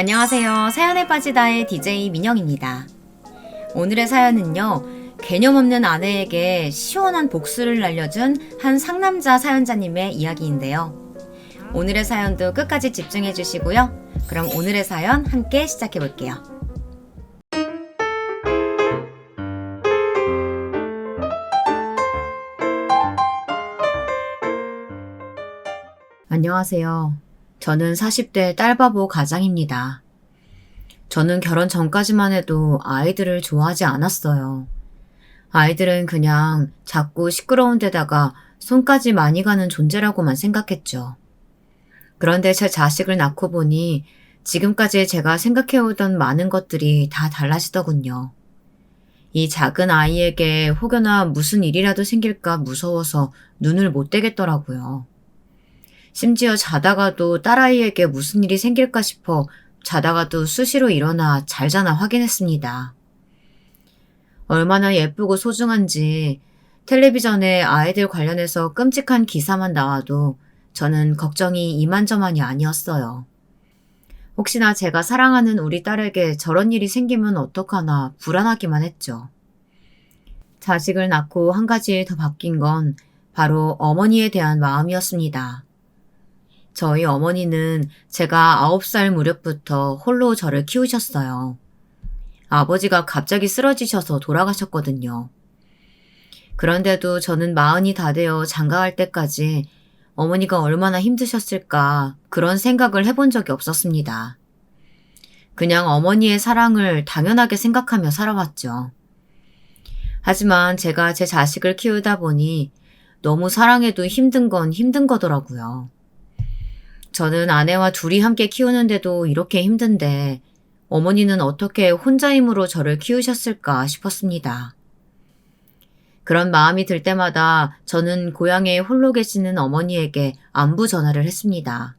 안녕하세요. 사연에 빠지다의 DJ 민영입니다. 오늘의 사연은요, 개념 없는 아내에게 시원한 복수를 날려준 한 상남자 사연자님의 이야기인데요. 오늘의 사연도 끝까지 집중해 주시고요. 그럼 오늘의 사연 함께 시작해 볼게요. 안녕하세요. 저는 40대 딸바보 가장입니다. 저는 결혼 전까지만 해도 아이들을 좋아하지 않았어요. 아이들은 그냥 작고 시끄러운 데다가 손까지 많이 가는 존재라고만 생각했죠. 그런데 제 자식을 낳고 보니 지금까지 제가 생각해오던 많은 것들이 다 달라지더군요. 이 작은 아이에게 혹여나 무슨 일이라도 생길까 무서워서 눈을 못 떼겠더라고요. 심지어 자다가도 딸아이에게 무슨 일이 생길까 싶어 자다가도 수시로 일어나 잘 자나 확인했습니다. 얼마나 예쁘고 소중한지 텔레비전에 아이들 관련해서 끔찍한 기사만 나와도 저는 걱정이 이만저만이 아니었어요. 혹시나 제가 사랑하는 우리 딸에게 저런 일이 생기면 어떡하나 불안하기만 했죠. 자식을 낳고 한 가지 더 바뀐 건 바로 어머니에 대한 마음이었습니다. 저희 어머니는 제가 9살 무렵부터 홀로 저를 키우셨어요. 아버지가 갑자기 쓰러지셔서 돌아가셨거든요. 그런데도 저는 40이 다 되어 장가갈 때까지 어머니가 얼마나 힘드셨을까 그런 생각을 해본 적이 없었습니다. 그냥 어머니의 사랑을 당연하게 생각하며 살아왔죠. 하지만 제가 제 자식을 키우다 보니 너무 사랑해도 힘든 건 힘든 거더라고요. 저는 아내와 둘이 함께 키우는데도 이렇게 힘든데 어머니는 어떻게 혼자 힘으로 저를 키우셨을까 싶었습니다. 그런 마음이 들 때마다 저는 고향에 홀로 계시는 어머니에게 안부 전화를 했습니다.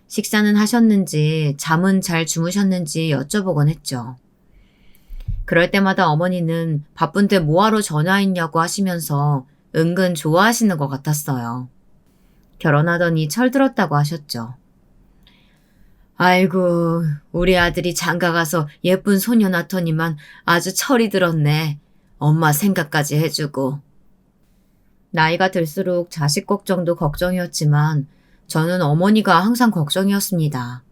식사는 하셨는지 잠은 잘 주무셨는지 여쭤보곤 했죠. 그럴 때마다 어머니는 바쁜데 뭐하러 전화했냐고 하시면서 은근 좋아하시는 것 같았어요. 결혼하더니 철들었다고 하셨죠. 아이고, 우리 아들이 장가가서 예쁜 소녀 낳더니만 아주 철이 들었네. 엄마 생각까지 해주고. 나이가 들수록 자식 걱정도 걱정이었지만 저는 어머니가 항상 걱정이었습니다.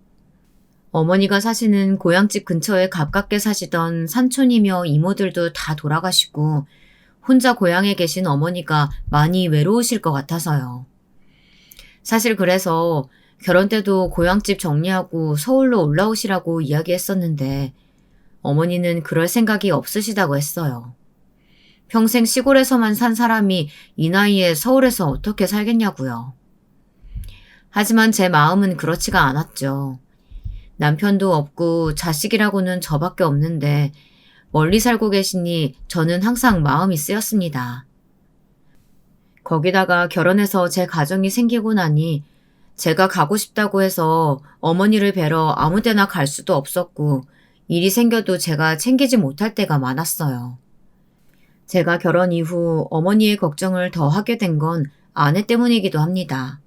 어머니가 사시는 고향집 근처에 가깝게 사시던 산촌이며 이모들도 다 돌아가시고 혼자 고향에 계신 어머니가 많이 외로우실 것 같아서요. 사실 그래서 결혼 때도 고향집 정리하고 서울로 올라오시라고 이야기했었는데 어머니는 그럴 생각이 없으시다고 했어요. 평생 시골에서만 산 사람이 이 나이에 서울에서 어떻게 살겠냐고요. 하지만 제 마음은 그렇지가 않았죠. 남편도 없고 자식이라고는 저밖에 없는데 멀리 살고 계시니 저는 항상 마음이 쓰였습니다. 거기다가 결혼해서 제 가정이 생기고 나니 제가 가고 싶다고 해서 어머니를 뵈러 아무 데나 갈 수도 없었고 일이 생겨도 제가 챙기지 못할 때가 많았어요. 제가 결혼 이후 어머니의 걱정을 더 하게 된 건 아내 때문이기도 합니다.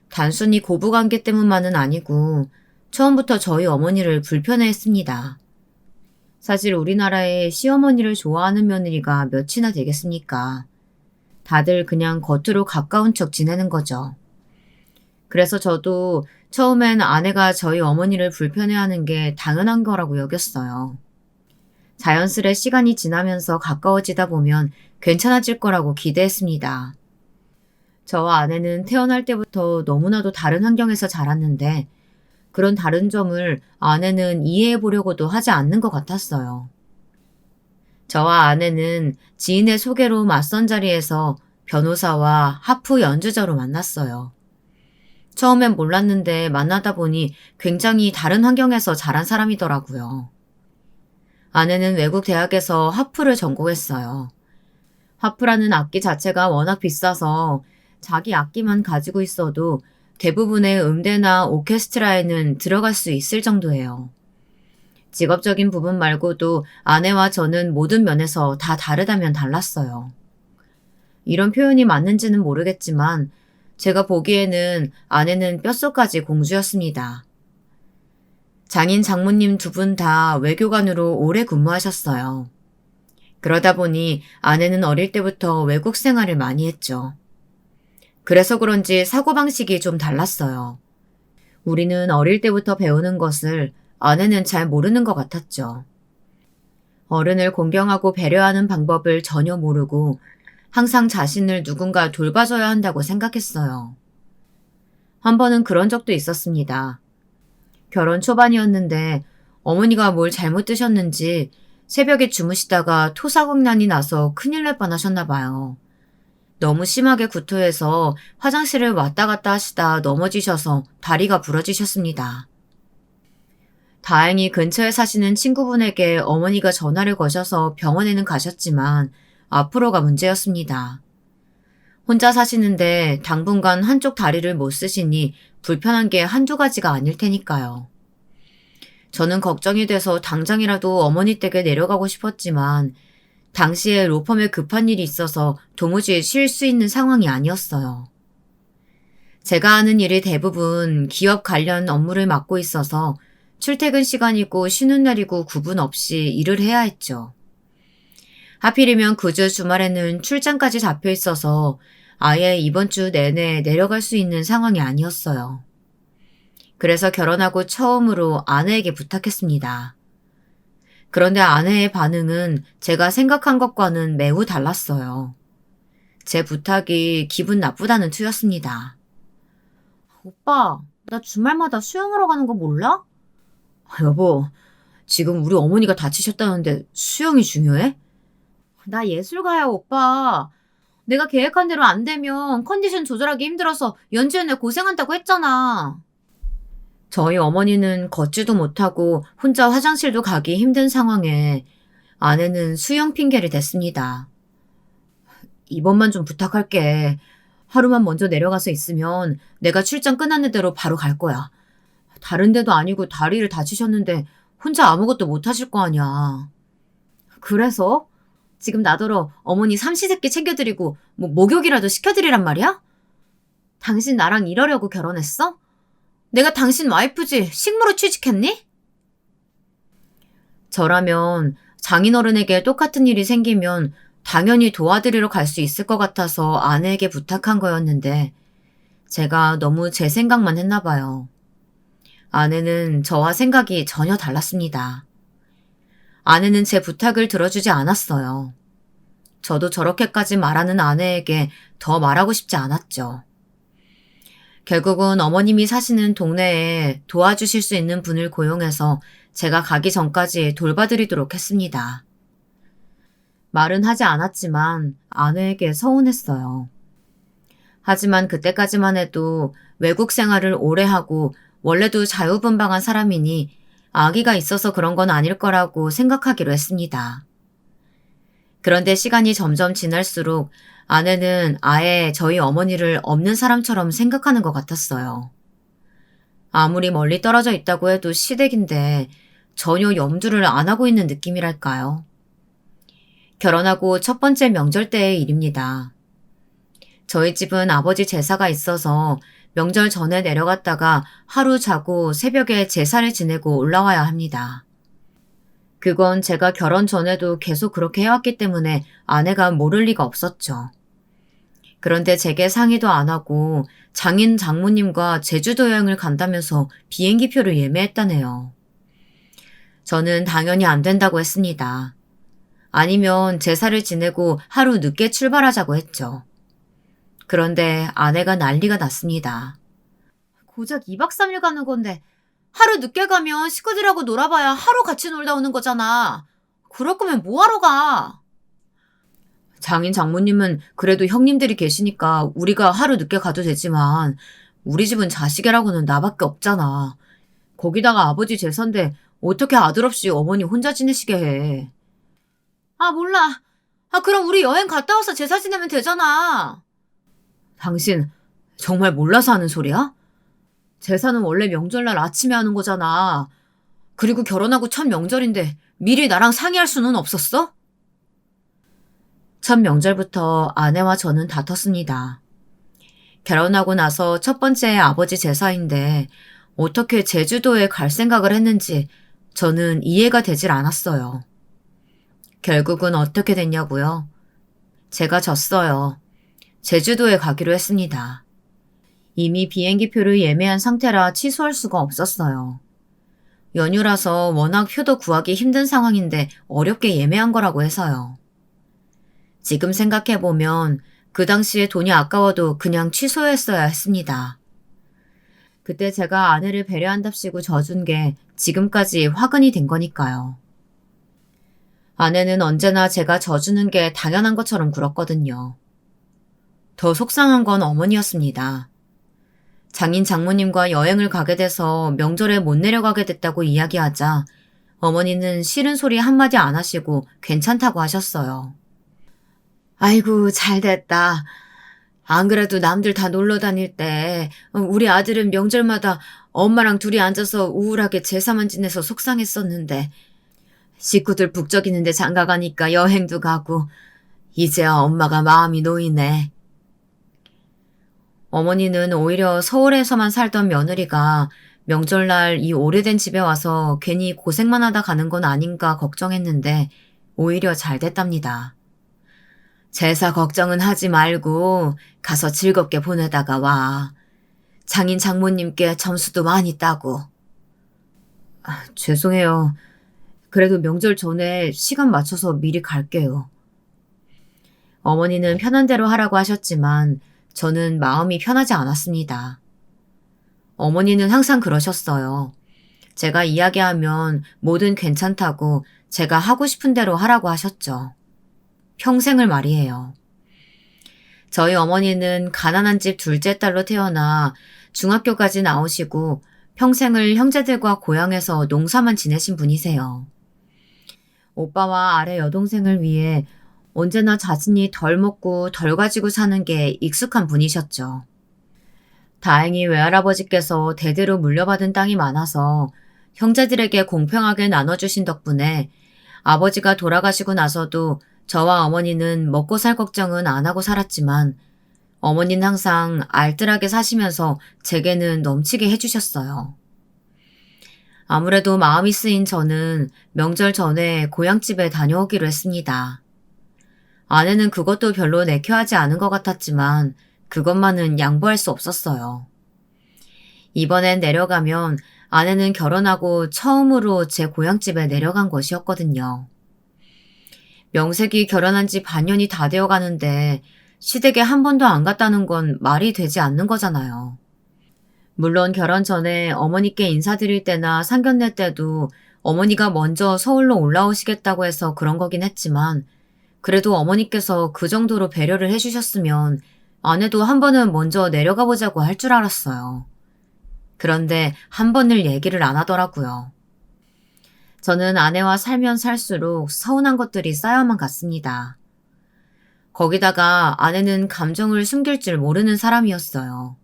단순히 고부관계 때문만은 아니고 처음부터 저희 어머니를 불편해했습니다. 사실 우리나라에 시어머니를 좋아하는 며느리가 몇이나 되겠습니까? 다들 그냥 겉으로 가까운 척 지내는 거죠. 그래서 저도 처음엔 아내가 저희 어머니를 불편해하는 게 당연한 거라고 여겼어요. 자연스레 시간이 지나면서 가까워지다 보면 괜찮아질 거라고 기대했습니다. 저와 아내는 태어날 때부터 너무나도 다른 환경에서 자랐는데 그런 다른 점을 아내는 이해해 보려고도 하지 않는 것 같았어요. 저와 아내는 지인의 소개로 맞선 자리에서 변호사와 하프 연주자로 만났어요. 처음엔 몰랐는데 만나다 보니 굉장히 다른 환경에서 자란 사람이더라고요. 아내는 외국 대학에서 하프를 전공했어요. 하프라는 악기 자체가 워낙 비싸서 자기 악기만 가지고 있어도 대부분의 음대나 오케스트라에는 들어갈 수 있을 정도예요. 직업적인 부분 말고도 아내와 저는 모든 면에서 다 다르다면 달랐어요. 이런 표현이 맞는지는 모르겠지만 제가 보기에는 아내는 뼛속까지 공주였습니다. 장인 장모님 두 분 다 외교관으로 오래 근무하셨어요. 그러다 보니 아내는 어릴 때부터 외국 생활을 많이 했죠. 그래서 그런지 사고방식이 좀 달랐어요. 우리는 어릴 때부터 배우는 것을 아내는 잘 모르는 것 같았죠. 어른을 공경하고 배려하는 방법을 전혀 모르고 항상 자신을 누군가 돌봐줘야 한다고 생각했어요. 한 번은 그런 적도 있었습니다. 결혼 초반이었는데 어머니가 뭘 잘못 드셨는지 새벽에 주무시다가 토사공난이 나서 큰일 날 뻔하셨나 봐요. 너무 심하게 구토해서 화장실을 왔다 갔다 하시다 넘어지셔서 다리가 부러지셨습니다. 다행히 근처에 사시는 친구분에게 어머니가 전화를 거셔서 병원에는 가셨지만 앞으로가 문제였습니다. 혼자 사시는데 당분간 한쪽 다리를 못 쓰시니 불편한 게 한두 가지가 아닐 테니까요. 저는 걱정이 돼서 당장이라도 어머니 댁에 내려가고 싶었지만 당시에 로펌에 급한 일이 있어서 도무지 쉴 수 있는 상황이 아니었어요. 제가 하는 일이 대부분 기업 관련 업무를 맡고 있어서 출퇴근 시간이고 쉬는 날이고 구분 없이 일을 해야 했죠. 하필이면 그 주 주말에는 출장까지 잡혀 있어서 아예 이번 주 내내 내려갈 수 있는 상황이 아니었어요. 그래서 결혼하고 처음으로 아내에게 부탁했습니다. 그런데 아내의 반응은 제가 생각한 것과는 매우 달랐어요. 제 부탁이 기분 나쁘다는 투였습니다. 오빠, 나 주말마다 수영하러 가는 거 몰라? 여보, 지금 우리 어머니가 다치셨다는데 수영이 중요해? 나 예술가야, 오빠. 내가 계획한 대로 안 되면 컨디션 조절하기 힘들어서 연주연애 고생한다고 했잖아. 저희 어머니는 걷지도 못하고 혼자 화장실도 가기 힘든 상황에 아내는 수영 핑계를 댔습니다. 이번만 좀 부탁할게. 하루만 먼저 내려가서 있으면 내가 출장 끝나는 대로 바로 갈 거야. 다른 데도 아니고 다리를 다치셨는데 혼자 아무것도 못 하실 거 아니야. 그래서? 지금 나더러 어머니 삼시세끼 챙겨드리고 목욕이라도 시켜드리란 말이야? 당신 나랑 이러려고 결혼했어? 내가 당신 와이프지 식모로 취직했니? 저라면 장인어른에게 똑같은 일이 생기면 당연히 도와드리러 갈 수 있을 것 같아서 아내에게 부탁한 거였는데 제가 너무 제 생각만 했나 봐요. 아내는 저와 생각이 전혀 달랐습니다. 아내는 제 부탁을 들어주지 않았어요. 저도 저렇게까지 말하는 아내에게 더 말하고 싶지 않았죠. 결국은 어머님이 사시는 동네에 도와주실 수 있는 분을 고용해서 제가 가기 전까지 돌봐드리도록 했습니다. 말은 하지 않았지만 아내에게 서운했어요. 하지만 그때까지만 해도 외국 생활을 오래 하고 원래도 자유분방한 사람이니 아기가 있어서 그런 건 아닐 거라고 생각하기로 했습니다. 그런데 시간이 점점 지날수록 아내는 아예 저희 어머니를 없는 사람처럼 생각하는 것 같았어요. 아무리 멀리 떨어져 있다고 해도 시댁인데 전혀 염두를 안 하고 있는 느낌이랄까요. 결혼하고 첫 번째 명절 때의 일입니다. 저희 집은 아버지 제사가 있어서 명절 전에 내려갔다가 하루 자고 새벽에 제사를 지내고 올라와야 합니다. 그건 제가 결혼 전에도 계속 그렇게 해왔기 때문에 아내가 모를 리가 없었죠. 그런데 제게 상의도 안 하고 장인 장모님과 제주도 여행을 간다면서 비행기표를 예매했다네요. 저는 당연히 안 된다고 했습니다. 아니면 제사를 지내고 하루 늦게 출발하자고 했죠. 그런데 아내가 난리가 났습니다. 고작 2박 3일 가는 건데 하루 늦게 가면 식구들하고 놀아봐야 하루 같이 놀다 오는 거잖아. 그럴 거면 뭐하러 가? 장인 장모님은 그래도 형님들이 계시니까 우리가 하루 늦게 가도 되지만 우리 집은 자식이라고는 나밖에 없잖아. 거기다가 아버지 제사인데 어떻게 아들 없이 어머니 혼자 지내시게 해. 아, 몰라. 그럼 우리 여행 갔다 와서 제사 지내면 되잖아. 당신 정말 몰라서 하는 소리야? 제사는 원래 명절날 아침에 하는 거잖아. 그리고 결혼하고 첫 명절인데 미리 나랑 상의할 수는 없었어? 첫 명절부터 아내와 저는 다퉜습니다. 결혼하고 나서 첫 번째 아버지 제사인데 어떻게 제주도에 갈 생각을 했는지 저는 이해가 되질 않았어요. 결국은 어떻게 됐냐고요? 제가 졌어요. 제주도에 가기로 했습니다. 이미 비행기표를 예매한 상태라 취소할 수가 없었어요. 연휴라서 워낙 표도 구하기 힘든 상황인데 어렵게 예매한 거라고 해서요. 지금 생각해보면 그 당시에 돈이 아까워도 그냥 취소했어야 했습니다. 그때 제가 아내를 배려한답시고 져준 게 지금까지 화근이 된 거니까요. 아내는 언제나 제가 져주는 게 당연한 것처럼 굴었거든요. 더 속상한 건 어머니였습니다. 장인 장모님과 여행을 가게 돼서 명절에 못 내려가게 됐다고 이야기하자 어머니는 싫은 소리 한마디 안 하시고 괜찮다고 하셨어요. 아이고, 잘 됐다. 안 그래도 남들 다 놀러 다닐 때 우리 아들은 명절마다 엄마랑 둘이 앉아서 우울하게 제사만 지내서 속상했었는데 식구들 북적이는데 장가가니까 여행도 가고 이제야 엄마가 마음이 놓이네. 어머니는 오히려 서울에서만 살던 며느리가 명절날 이 오래된 집에 와서 괜히 고생만 하다 가는 건 아닌가 걱정했는데 오히려 잘 됐답니다. 제사 걱정은 하지 말고 가서 즐겁게 보내다가 와. 장인 장모님께 점수도 많이 따고. 죄송해요. 그래도 명절 전에 시간 맞춰서 미리 갈게요. 어머니는 편한 대로 하라고 하셨지만 저는 마음이 편하지 않았습니다. 어머니는 항상 그러셨어요. 제가 이야기하면 뭐든 괜찮다고 제가 하고 싶은 대로 하라고 하셨죠. 평생을 말이에요. 저희 어머니는 가난한 집 둘째 딸로 태어나 중학교까지 나오시고 평생을 형제들과 고향에서 농사만 지내신 분이세요. 오빠와 아래 여동생을 위해 언제나 자신이 덜 먹고 덜 가지고 사는 게 익숙한 분이셨죠. 다행히 외할아버지께서 대대로 물려받은 땅이 많아서 형제들에게 공평하게 나눠주신 덕분에 아버지가 돌아가시고 나서도 저와 어머니는 먹고 살 걱정은 안 하고 살았지만 어머니는 항상 알뜰하게 사시면서 제게는 넘치게 해주셨어요. 아무래도 마음이 쓰인 저는 명절 전에 고향집에 다녀오기로 했습니다. 아내는 그것도 별로 내켜하지 않은 것 같았지만 그것만은 양보할 수 없었어요. 이번엔 내려가면 아내는 결혼하고 처음으로 제 고향집에 내려간 것이었거든요. 명색이 결혼한 지 반년이 다 되어 가는데 시댁에 한 번도 안 갔다는 건 말이 되지 않는 거잖아요. 물론 결혼 전에 어머니께 인사드릴 때나 상견례 때도 어머니가 먼저 서울로 올라오시겠다고 해서 그런 거긴 했지만 그래도 어머니께서 그 정도로 배려를 해주셨으면 아내도 한 번은 먼저 내려가 보자고 할 줄 알았어요. 그런데 한 번을 얘기를 안 하더라고요. 저는 아내와 살면 살수록 서운한 것들이 쌓여만 갔습니다. 거기다가 아내는 감정을 숨길 줄 모르는 사람이었어요.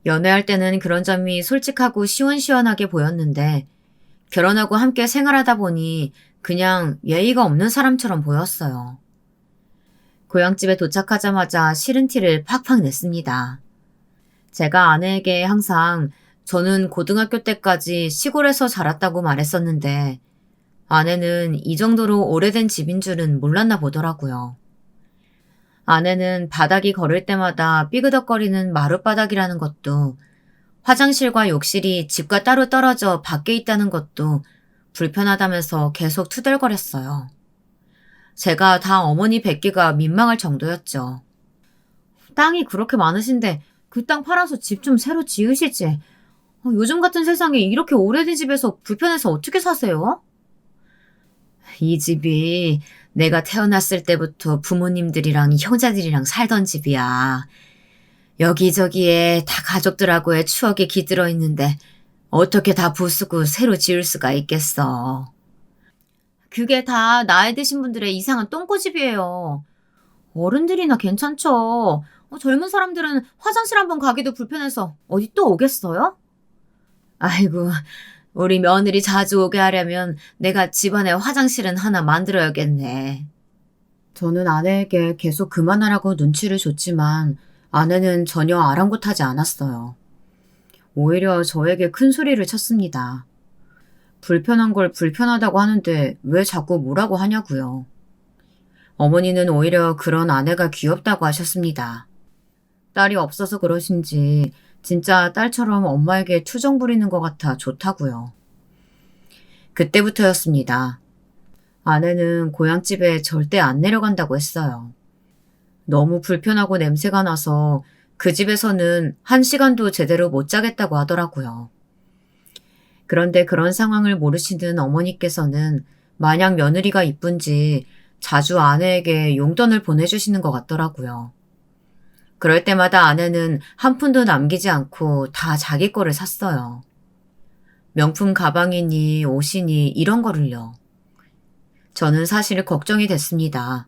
연애할 때는 그런 점이 솔직하고 시원시원하게 보였는데 결혼하고 함께 생활하다 보니 그냥 예의가 없는 사람처럼 보였어요. 고향집에 도착하자마자 싫은 티를 팍팍 냈습니다. 제가 아내에게 항상 저는 고등학교 때까지 시골에서 자랐다고 말했었는데 아내는 이 정도로 오래된 집인 줄은 몰랐나 보더라고요. 아내는 바닥이 걸을 때마다 삐그덕거리는 마룻바닥이라는 것도 화장실과 욕실이 집과 따로 떨어져 밖에 있다는 것도 불편하다면서 계속 투덜거렸어요. 제가 다 어머니 뵙기가 민망할 정도였죠. 땅이 그렇게 많으신데 그 땅 팔아서 집 좀 새로 지으시지. 요즘 같은 세상에 이렇게 오래된 집에서 불편해서 어떻게 사세요? 이 집이 내가 태어났을 때부터 부모님들이랑 형제들이랑 살던 집이야. 여기저기에 다 가족들하고의 추억이 깃들어 있는데 어떻게 다 부수고 새로 지을 수가 있겠어. 그게 다 나이 드신 분들의 이상한 똥꼬집이에요. 어른들이나 괜찮죠. 젊은 사람들은 화장실 한번 가기도 불편해서 어디 또 오겠어요? 아이고, 우리 며느리 자주 오게 하려면 내가 집안에 화장실은 하나 만들어야겠네. 저는 아내에게 계속 그만하라고 눈치를 줬지만 아내는 전혀 아랑곳하지 않았어요. 오히려 저에게 큰 소리를 쳤습니다. 불편한 걸 불편하다고 하는데 왜 자꾸 뭐라고 하냐고요. 어머니는 오히려 그런 아내가 귀엽다고 하셨습니다. 딸이 없어서 그러신지 진짜 딸처럼 엄마에게 투정 부리는 것 같아 좋다고요. 그때부터였습니다. 아내는 고향집에 절대 안 내려간다고 했어요. 너무 불편하고 냄새가 나서 그 집에서는 1시간도 제대로 못 자겠다고 하더라고요. 그런데 그런 상황을 모르시는 어머니께서는 마냥 며느리가 이쁜지 자주 아내에게 용돈을 보내주시는 것 같더라고요. 그럴 때마다 아내는 한 푼도 남기지 않고 다 자기 거를 샀어요. 명품 가방이니 옷이니 이런 거를요. 저는 사실 걱정이 됐습니다.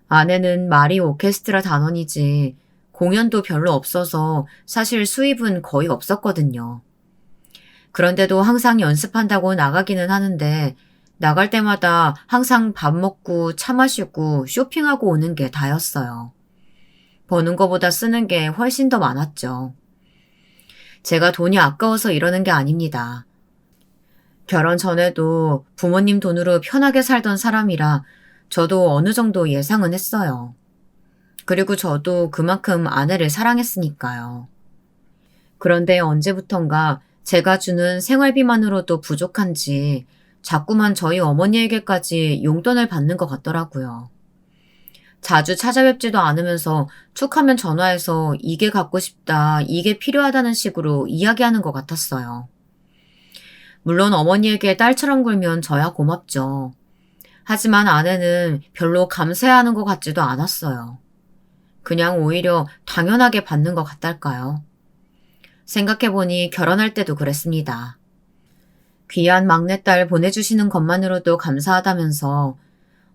아내는 말이 오케스트라 단원이지 공연도 별로 없어서 사실 수입은 거의 없었거든요. 그런데도 항상 연습한다고 나가기는 하는데 나갈 때마다 항상 밥 먹고 차 마시고 쇼핑하고 오는 게 다였어요. 버는 거보다 쓰는 게 훨씬 더 많았죠. 제가 돈이 아까워서 이러는 게 아닙니다. 결혼 전에도 부모님 돈으로 편하게 살던 사람이라 저도 어느 정도 예상은 했어요. 그리고 저도 그만큼 아내를 사랑했으니까요. 그런데 언제부턴가 제가 주는 생활비만으로도 부족한지 자꾸만 저희 어머니에게까지 용돈을 받는 것 같더라고요. 자주 찾아뵙지도 않으면서 툭하면 전화해서 이게 갖고 싶다, 이게 필요하다는 식으로 이야기하는 것 같았어요. 물론 어머니에게 딸처럼 굴면 저야 고맙죠. 하지만 아내는 별로 감사해하는 것 같지도 않았어요. 그냥 오히려 당연하게 받는 것 같달까요? 생각해보니 결혼할 때도 그랬습니다. 귀한 막내딸 보내주시는 것만으로도 감사하다면서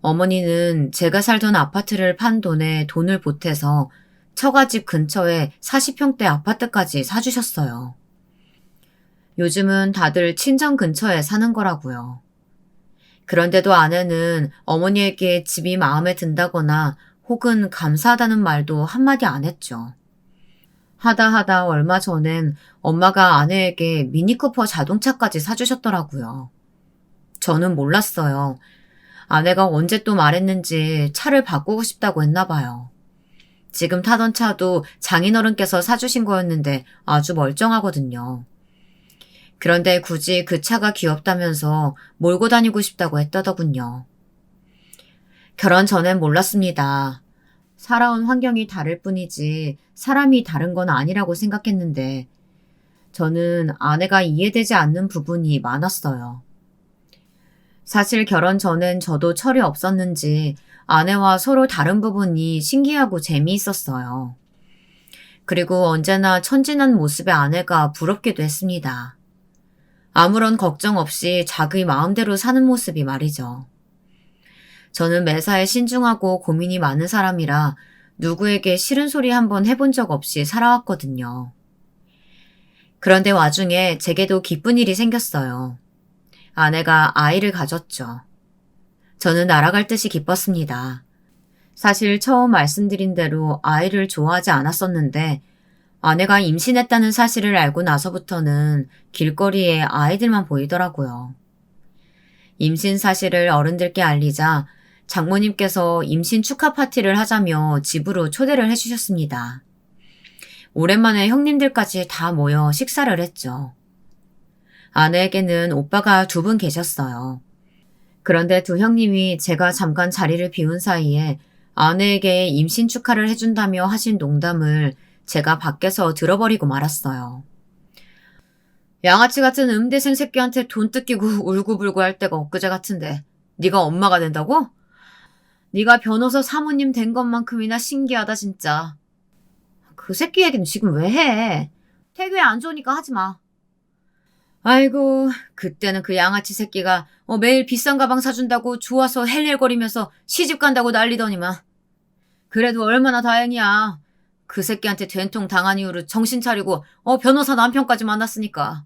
어머니는 제가 살던 아파트를 판 돈에 돈을 보태서 처가집 근처에 40평대 아파트까지 사주셨어요. 요즘은 다들 친정 근처에 사는 거라고요. 그런데도 아내는 어머니에게 집이 마음에 든다거나 혹은 감사하다는 말도 한마디 안 했죠. 하다 얼마 전엔 엄마가 아내에게 미니쿠퍼 자동차까지 사주셨더라고요. 저는 몰랐어요. 아내가 언제 또 말했는지 차를 바꾸고 싶다고 했나 봐요. 지금 타던 차도 장인어른께서 사주신 거였는데 아주 멀쩡하거든요. 그런데 굳이 그 차가 귀엽다면서 몰고 다니고 싶다고 했더더군요. 결혼 전엔 몰랐습니다. 살아온 환경이 다를 뿐이지 사람이 다른 건 아니라고 생각했는데 저는 아내가 이해되지 않는 부분이 많았어요. 사실 결혼 전엔 저도 철이 없었는지 아내와 서로 다른 부분이 신기하고 재미있었어요. 그리고 언제나 천진한 모습의 아내가 부럽기도 했습니다. 아무런 걱정 없이 자기 마음대로 사는 모습이 말이죠. 저는 매사에 신중하고 고민이 많은 사람이라 누구에게 싫은 소리 한번 해본 적 없이 살아왔거든요. 그런데 와중에 제게도 기쁜 일이 생겼어요. 아내가 아이를 가졌죠. 저는 날아갈 듯이 기뻤습니다. 사실 처음 말씀드린 대로 아이를 좋아하지 않았었는데 아내가 임신했다는 사실을 알고 나서부터는 길거리에 아이들만 보이더라고요. 임신 사실을 어른들께 알리자 장모님께서 임신 축하 파티를 하자며 집으로 초대를 해주셨습니다. 오랜만에 형님들까지 다 모여 식사를 했죠. 아내에게는 오빠가 2분 계셨어요. 그런데 2 형님이 제가 잠깐 자리를 비운 사이에 아내에게 임신 축하를 해준다며 하신 농담을 제가 밖에서 들어버리고 말았어요. 양아치 같은 음대생 새끼한테 돈 뜯기고 울고불고 할 때가 엊그제 같은데 네가 엄마가 된다고? 네가 변호사 사모님 된 것만큼이나 신기하다 진짜. 그 새끼 얘기는 지금 왜 해? 태교에 안 좋으니까 하지 마. 아이고 그때는 그 양아치 새끼가 매일 비싼 가방 사준다고 좋아서 헬헬거리면서 시집 간다고 난리더니만. 그래도 얼마나 다행이야. 그 새끼한테 된통 당한 이후로 정신 차리고 변호사 남편까지 만났으니까.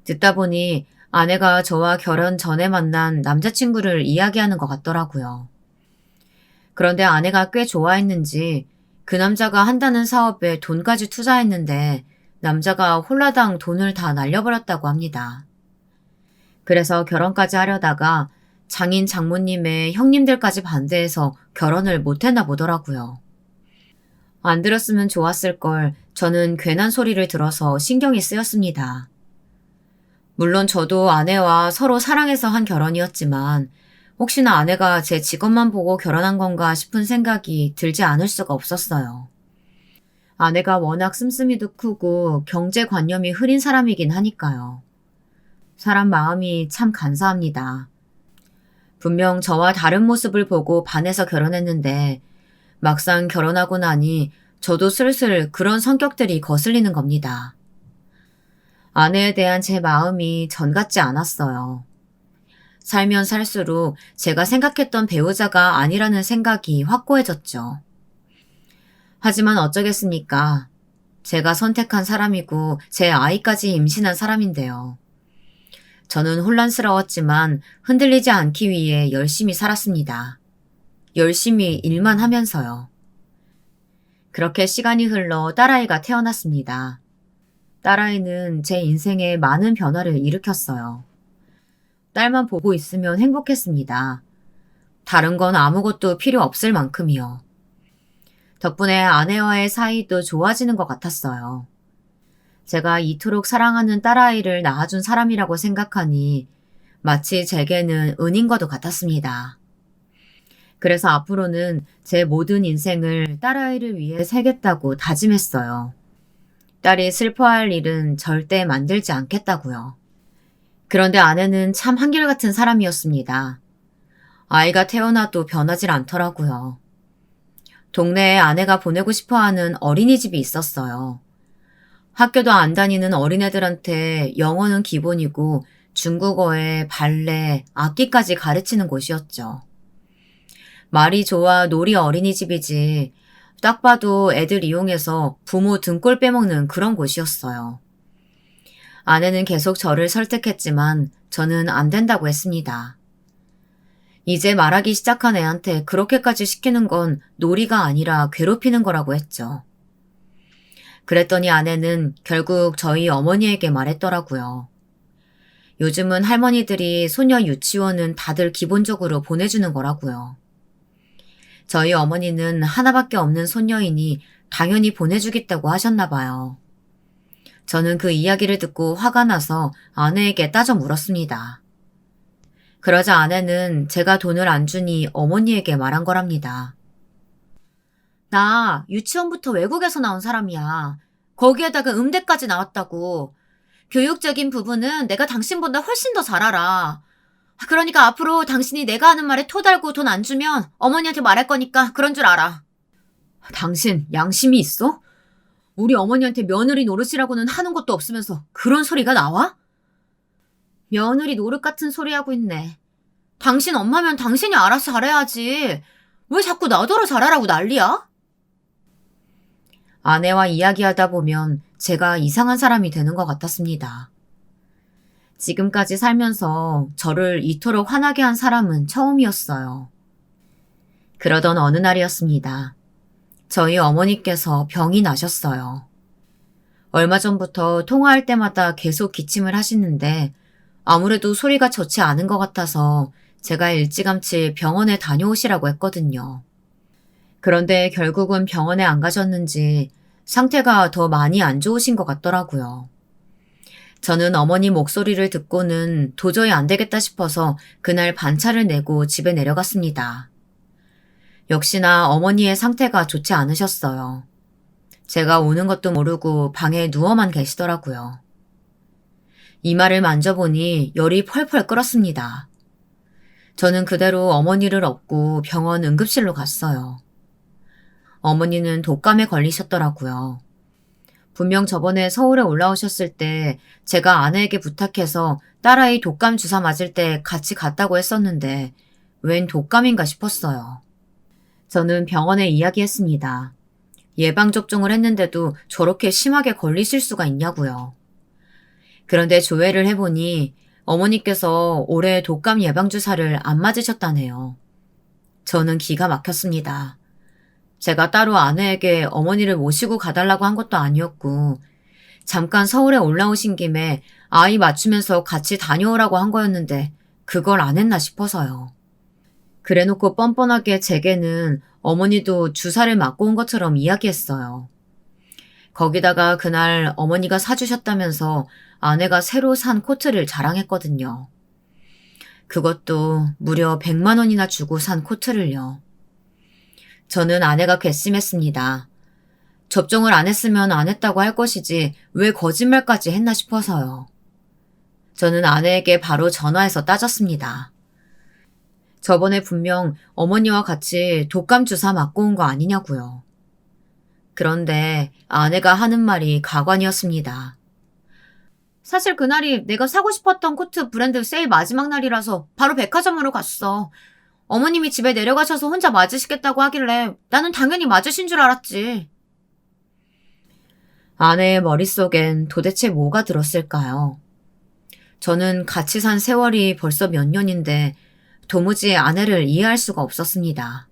듣다 보니 아내가 저와 결혼 전에 만난 남자친구를 이야기하는 것 같더라고요. 그런데 아내가 꽤 좋아했는지 그 남자가 한다는 사업에 돈까지 투자했는데 남자가 홀라당 돈을 다 날려버렸다고 합니다. 그래서 결혼까지 하려다가 장인 장모님의 형님들까지 반대해서 결혼을 못했나 보더라고요. 안 들었으면 좋았을 걸 저는 괜한 소리를 들어서 신경이 쓰였습니다. 물론 저도 아내와 서로 사랑해서 한 결혼이었지만 혹시나 아내가 제 직업만 보고 결혼한 건가 싶은 생각이 들지 않을 수가 없었어요. 아내가 워낙 씀씀이도 크고 경제관념이 흐린 사람이긴 하니까요. 사람 마음이 참 간사합니다. 분명 저와 다른 모습을 보고 반해서 결혼했는데 막상 결혼하고 나니 저도 슬슬 그런 성격들이 거슬리는 겁니다. 아내에 대한 제 마음이 전 같지 않았어요. 살면 살수록 제가 생각했던 배우자가 아니라는 생각이 확고해졌죠. 하지만 어쩌겠습니까? 제가 선택한 사람이고 제 아이까지 임신한 사람인데요. 저는 혼란스러웠지만 흔들리지 않기 위해 열심히 살았습니다. 열심히 일만 하면서요. 그렇게 시간이 흘러 딸아이가 태어났습니다. 딸아이는 제 인생에 많은 변화를 일으켰어요. 딸만 보고 있으면 행복했습니다. 다른 건 아무것도 필요 없을 만큼이요. 덕분에 아내와의 사이도 좋아지는 것 같았어요. 제가 이토록 사랑하는 딸아이를 낳아준 사람이라고 생각하니 마치 제게는 은인과도 같았습니다. 그래서 앞으로는 제 모든 인생을 딸아이를 위해 살겠다고 다짐했어요. 딸이 슬퍼할 일은 절대 만들지 않겠다고요. 그런데 아내는 참 한결같은 사람이었습니다. 아이가 태어나도 변하질 않더라고요. 동네에 아내가 보내고 싶어하는 어린이집이 있었어요. 학교도 안 다니는 어린애들한테 영어는 기본이고 중국어에 발레, 악기까지 가르치는 곳이었죠. 말이 좋아 놀이 어린이집이지 딱 봐도 애들 이용해서 부모 등골 빼먹는 그런 곳이었어요. 아내는 계속 저를 설득했지만 저는 안 된다고 했습니다. 이제 말하기 시작한 애한테 그렇게까지 시키는 건 놀이가 아니라 괴롭히는 거라고 했죠. 그랬더니 아내는 결국 저희 어머니에게 말했더라고요. 요즘은 할머니들이 소녀 유치원은 다들 기본적으로 보내주는 거라고요. 저희 어머니는 하나밖에 없는 손녀이니 당연히 보내주겠다고 하셨나 봐요. 저는 그 이야기를 듣고 화가 나서 아내에게 따져 물었습니다. 그러자 아내는 제가 돈을 안 주니 어머니에게 말한 거랍니다. 나 유치원부터 외국에서 나온 사람이야. 거기에다가 음대까지 나왔다고. 교육적인 부분은 내가 당신보다 훨씬 더 잘 알아. 그러니까 앞으로 당신이 내가 하는 말에 토 달고 돈 안 주면 어머니한테 말할 거니까 그런 줄 알아. 당신 양심이 있어? 우리 어머니한테 며느리 노릇이라고는 하는 것도 없으면서 그런 소리가 나와? 며느리 노릇 같은 소리 하고 있네. 당신 엄마면 당신이 알아서 잘해야지. 왜 자꾸 나더러 잘하라고 난리야? 아내와 이야기하다 보면 제가 이상한 사람이 되는 것 같았습니다. 지금까지 살면서 저를 이토록 화나게 한 사람은 처음이었어요. 그러던 어느 날이었습니다. 저희 어머니께서 병이 나셨어요. 얼마 전부터 통화할 때마다 계속 기침을 하시는데 아무래도 소리가 좋지 않은 것 같아서 제가 일찌감치 병원에 다녀오시라고 했거든요. 그런데 결국은 병원에 안 가셨는지 상태가 더 많이 안 좋으신 것 같더라고요. 저는 어머니 목소리를 듣고는 도저히 안 되겠다 싶어서 그날 반차를 내고 집에 내려갔습니다. 역시나 어머니의 상태가 좋지 않으셨어요. 제가 오는 것도 모르고 방에 누워만 계시더라고요. 이마를 만져보니 열이 펄펄 끓었습니다. 저는 그대로 어머니를 업고 병원 응급실로 갔어요. 어머니는 독감에 걸리셨더라고요. 분명 저번에 서울에 올라오셨을 때 제가 아내에게 부탁해서 딸아이 독감 주사 맞을 때 같이 갔다고 했었는데 웬 독감인가 싶었어요. 저는 병원에 이야기했습니다. 예방접종을 했는데도 저렇게 심하게 걸리실 수가 있냐고요. 그런데 조회를 해보니 어머니께서 올해 독감 예방주사를 안 맞으셨다네요. 저는 기가 막혔습니다. 제가 따로 아내에게 어머니를 모시고 가달라고 한 것도 아니었고 잠깐 서울에 올라오신 김에 아이 맞추면서 같이 다녀오라고 한 거였는데 그걸 안 했나 싶어서요. 그래놓고 뻔뻔하게 제게는 어머니도 주사를 맞고 온 것처럼 이야기했어요. 거기다가 그날 어머니가 사주셨다면서 아내가 새로 산 코트를 자랑했거든요. 그것도 무려 100만 원이나 주고 산 코트를요. 저는 아내가 괘씸했습니다. 접종을 안 했으면 안 했다고 할 것이지 왜 거짓말까지 했나 싶어서요. 저는 아내에게 바로 전화해서 따졌습니다. 저번에 분명 어머니와 같이 독감 주사 맞고 온 거 아니냐고요. 그런데 아내가 하는 말이 가관이었습니다. 사실 그날이 내가 사고 싶었던 코트 브랜드 세일 마지막 날이라서 바로 백화점으로 갔어. 어머님이 집에 내려가셔서 혼자 맞으시겠다고 하길래 나는 당연히 맞으신 줄 알았지. 아내의 머릿속엔 도대체 뭐가 들었을까요? 저는 같이 산 세월이 벌써 몇 년인데 도무지 아내를 이해할 수가 없었습니다.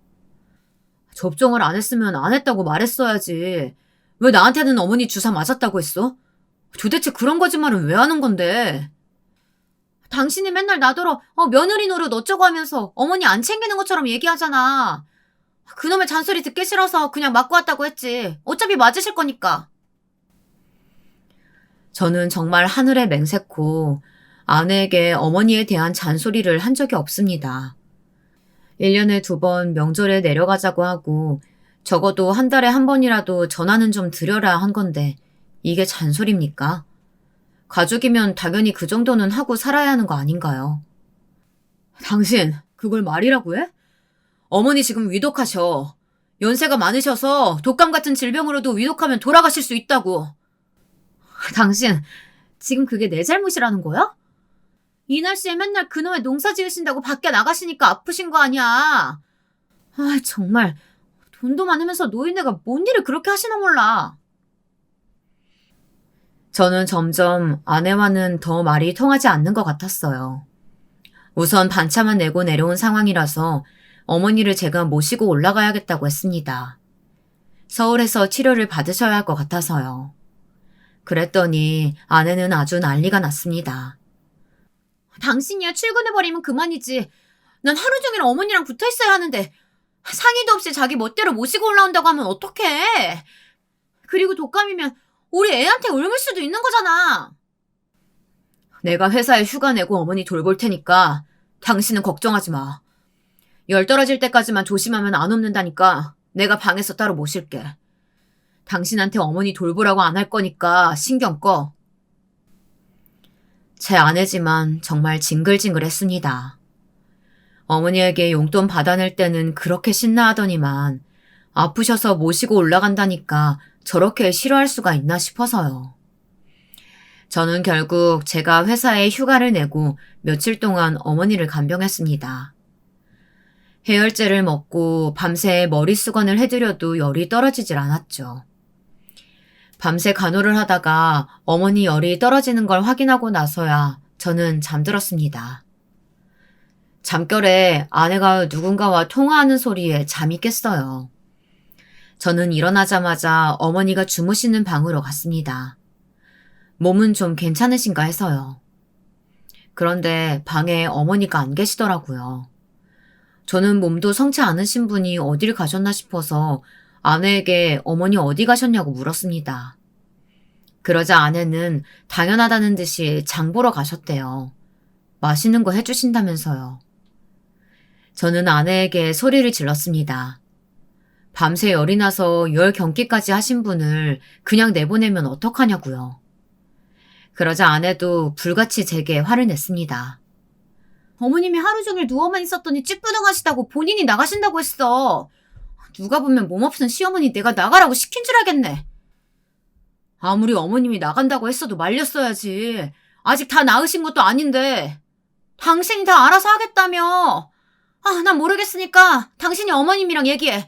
접종을 안 했으면 안 했다고 말했어야지. 왜 나한테는 어머니 주사 맞았다고 했어? 도대체 그런 거짓말은 왜 하는 건데? 당신이 맨날 나더러 며느리 노릇 어쩌고 하면서 어머니 안 챙기는 것처럼 얘기하잖아. 그놈의 잔소리 듣기 싫어서 그냥 맞고 왔다고 했지. 어차피 맞으실 거니까. 저는 정말 하늘에 맹세코 아내에게 어머니에 대한 잔소리를 한 적이 없습니다. 1년에 2번 명절에 내려가자고 하고 적어도 한 달에 한 번이라도 전화는 좀 드려라 한 건데 이게 잔소리입니까? 가족이면 당연히 그 정도는 하고 살아야 하는 거 아닌가요? 당신 그걸 말이라고 해? 어머니 지금 위독하셔. 연세가 많으셔서 독감 같은 질병으로도 위독하면 돌아가실 수 있다고. 당신 지금 그게 내 잘못이라는 거야? 이 날씨에 맨날 그놈의 농사 지으신다고 밖에 나가시니까 아프신 거 아니야. 아, 정말 돈도 많으면서 노인네가 뭔 일을 그렇게 하시나 몰라. 저는 점점 아내와는 더 말이 통하지 않는 것 같았어요. 우선 반차만 내고 내려온 상황이라서 어머니를 제가 모시고 올라가야겠다고 했습니다. 서울에서 치료를 받으셔야 할 것 같아서요. 그랬더니 아내는 아주 난리가 났습니다. 당신이야 출근해버리면 그만이지. 난 하루 종일 어머니랑 붙어있어야 하는데 상의도 없이 자기 멋대로 모시고 올라온다고 하면 어떡해. 그리고 독감이면 우리 애한테 옮을 수도 있는 거잖아. 내가 회사에 휴가 내고 어머니 돌볼 테니까 당신은 걱정하지 마. 열 떨어질 때까지만 조심하면 안 옮는다니까 내가 방에서 따로 모실게. 당신한테 어머니 돌보라고 안 할 거니까 신경 꺼. 제 아내지만 정말 징글징글했습니다. 어머니에게 용돈 받아낼 때는 그렇게 신나하더니만 아프셔서 모시고 올라간다니까 저렇게 싫어할 수가 있나 싶어서요. 저는 결국 제가 회사에 휴가를 내고 며칠 동안 어머니를 간병했습니다. 해열제를 먹고 밤새 머리 수건을 해드려도 열이 떨어지질 않았죠. 밤새 간호를 하다가 어머니 열이 떨어지는 걸 확인하고 나서야 저는 잠들었습니다. 잠결에 아내가 누군가와 통화하는 소리에 잠이 깼어요. 저는 일어나자마자 어머니가 주무시는 방으로 갔습니다. 몸은 좀 괜찮으신가 해서요. 그런데 방에 어머니가 안 계시더라고요. 저는 몸도 성치 않으신 분이 어딜 가셨나 싶어서 아내에게 어머니 어디 가셨냐고 물었습니다. 그러자 아내는 당연하다는 듯이 장 보러 가셨대요. 맛있는 거 해주신다면서요. 저는 아내에게 소리를 질렀습니다. 밤새 열이 나서 열 경기까지 하신 분을 그냥 내보내면 어떡하냐고요. 그러자 아내도 불같이 제게 화를 냈습니다. 어머님이 하루 종일 누워만 있었더니 찌뿌둥하시다고 본인이 나가신다고 했어. 누가 보면 몸없는 시어머니 내가 나가라고 시킨 줄 알겠네. 아무리 어머님이 나간다고 했어도 말렸어야지. 아직 다 나으신 것도 아닌데. 당신이 다 알아서 하겠다며. 난 모르겠으니까 당신이 어머님이랑 얘기해.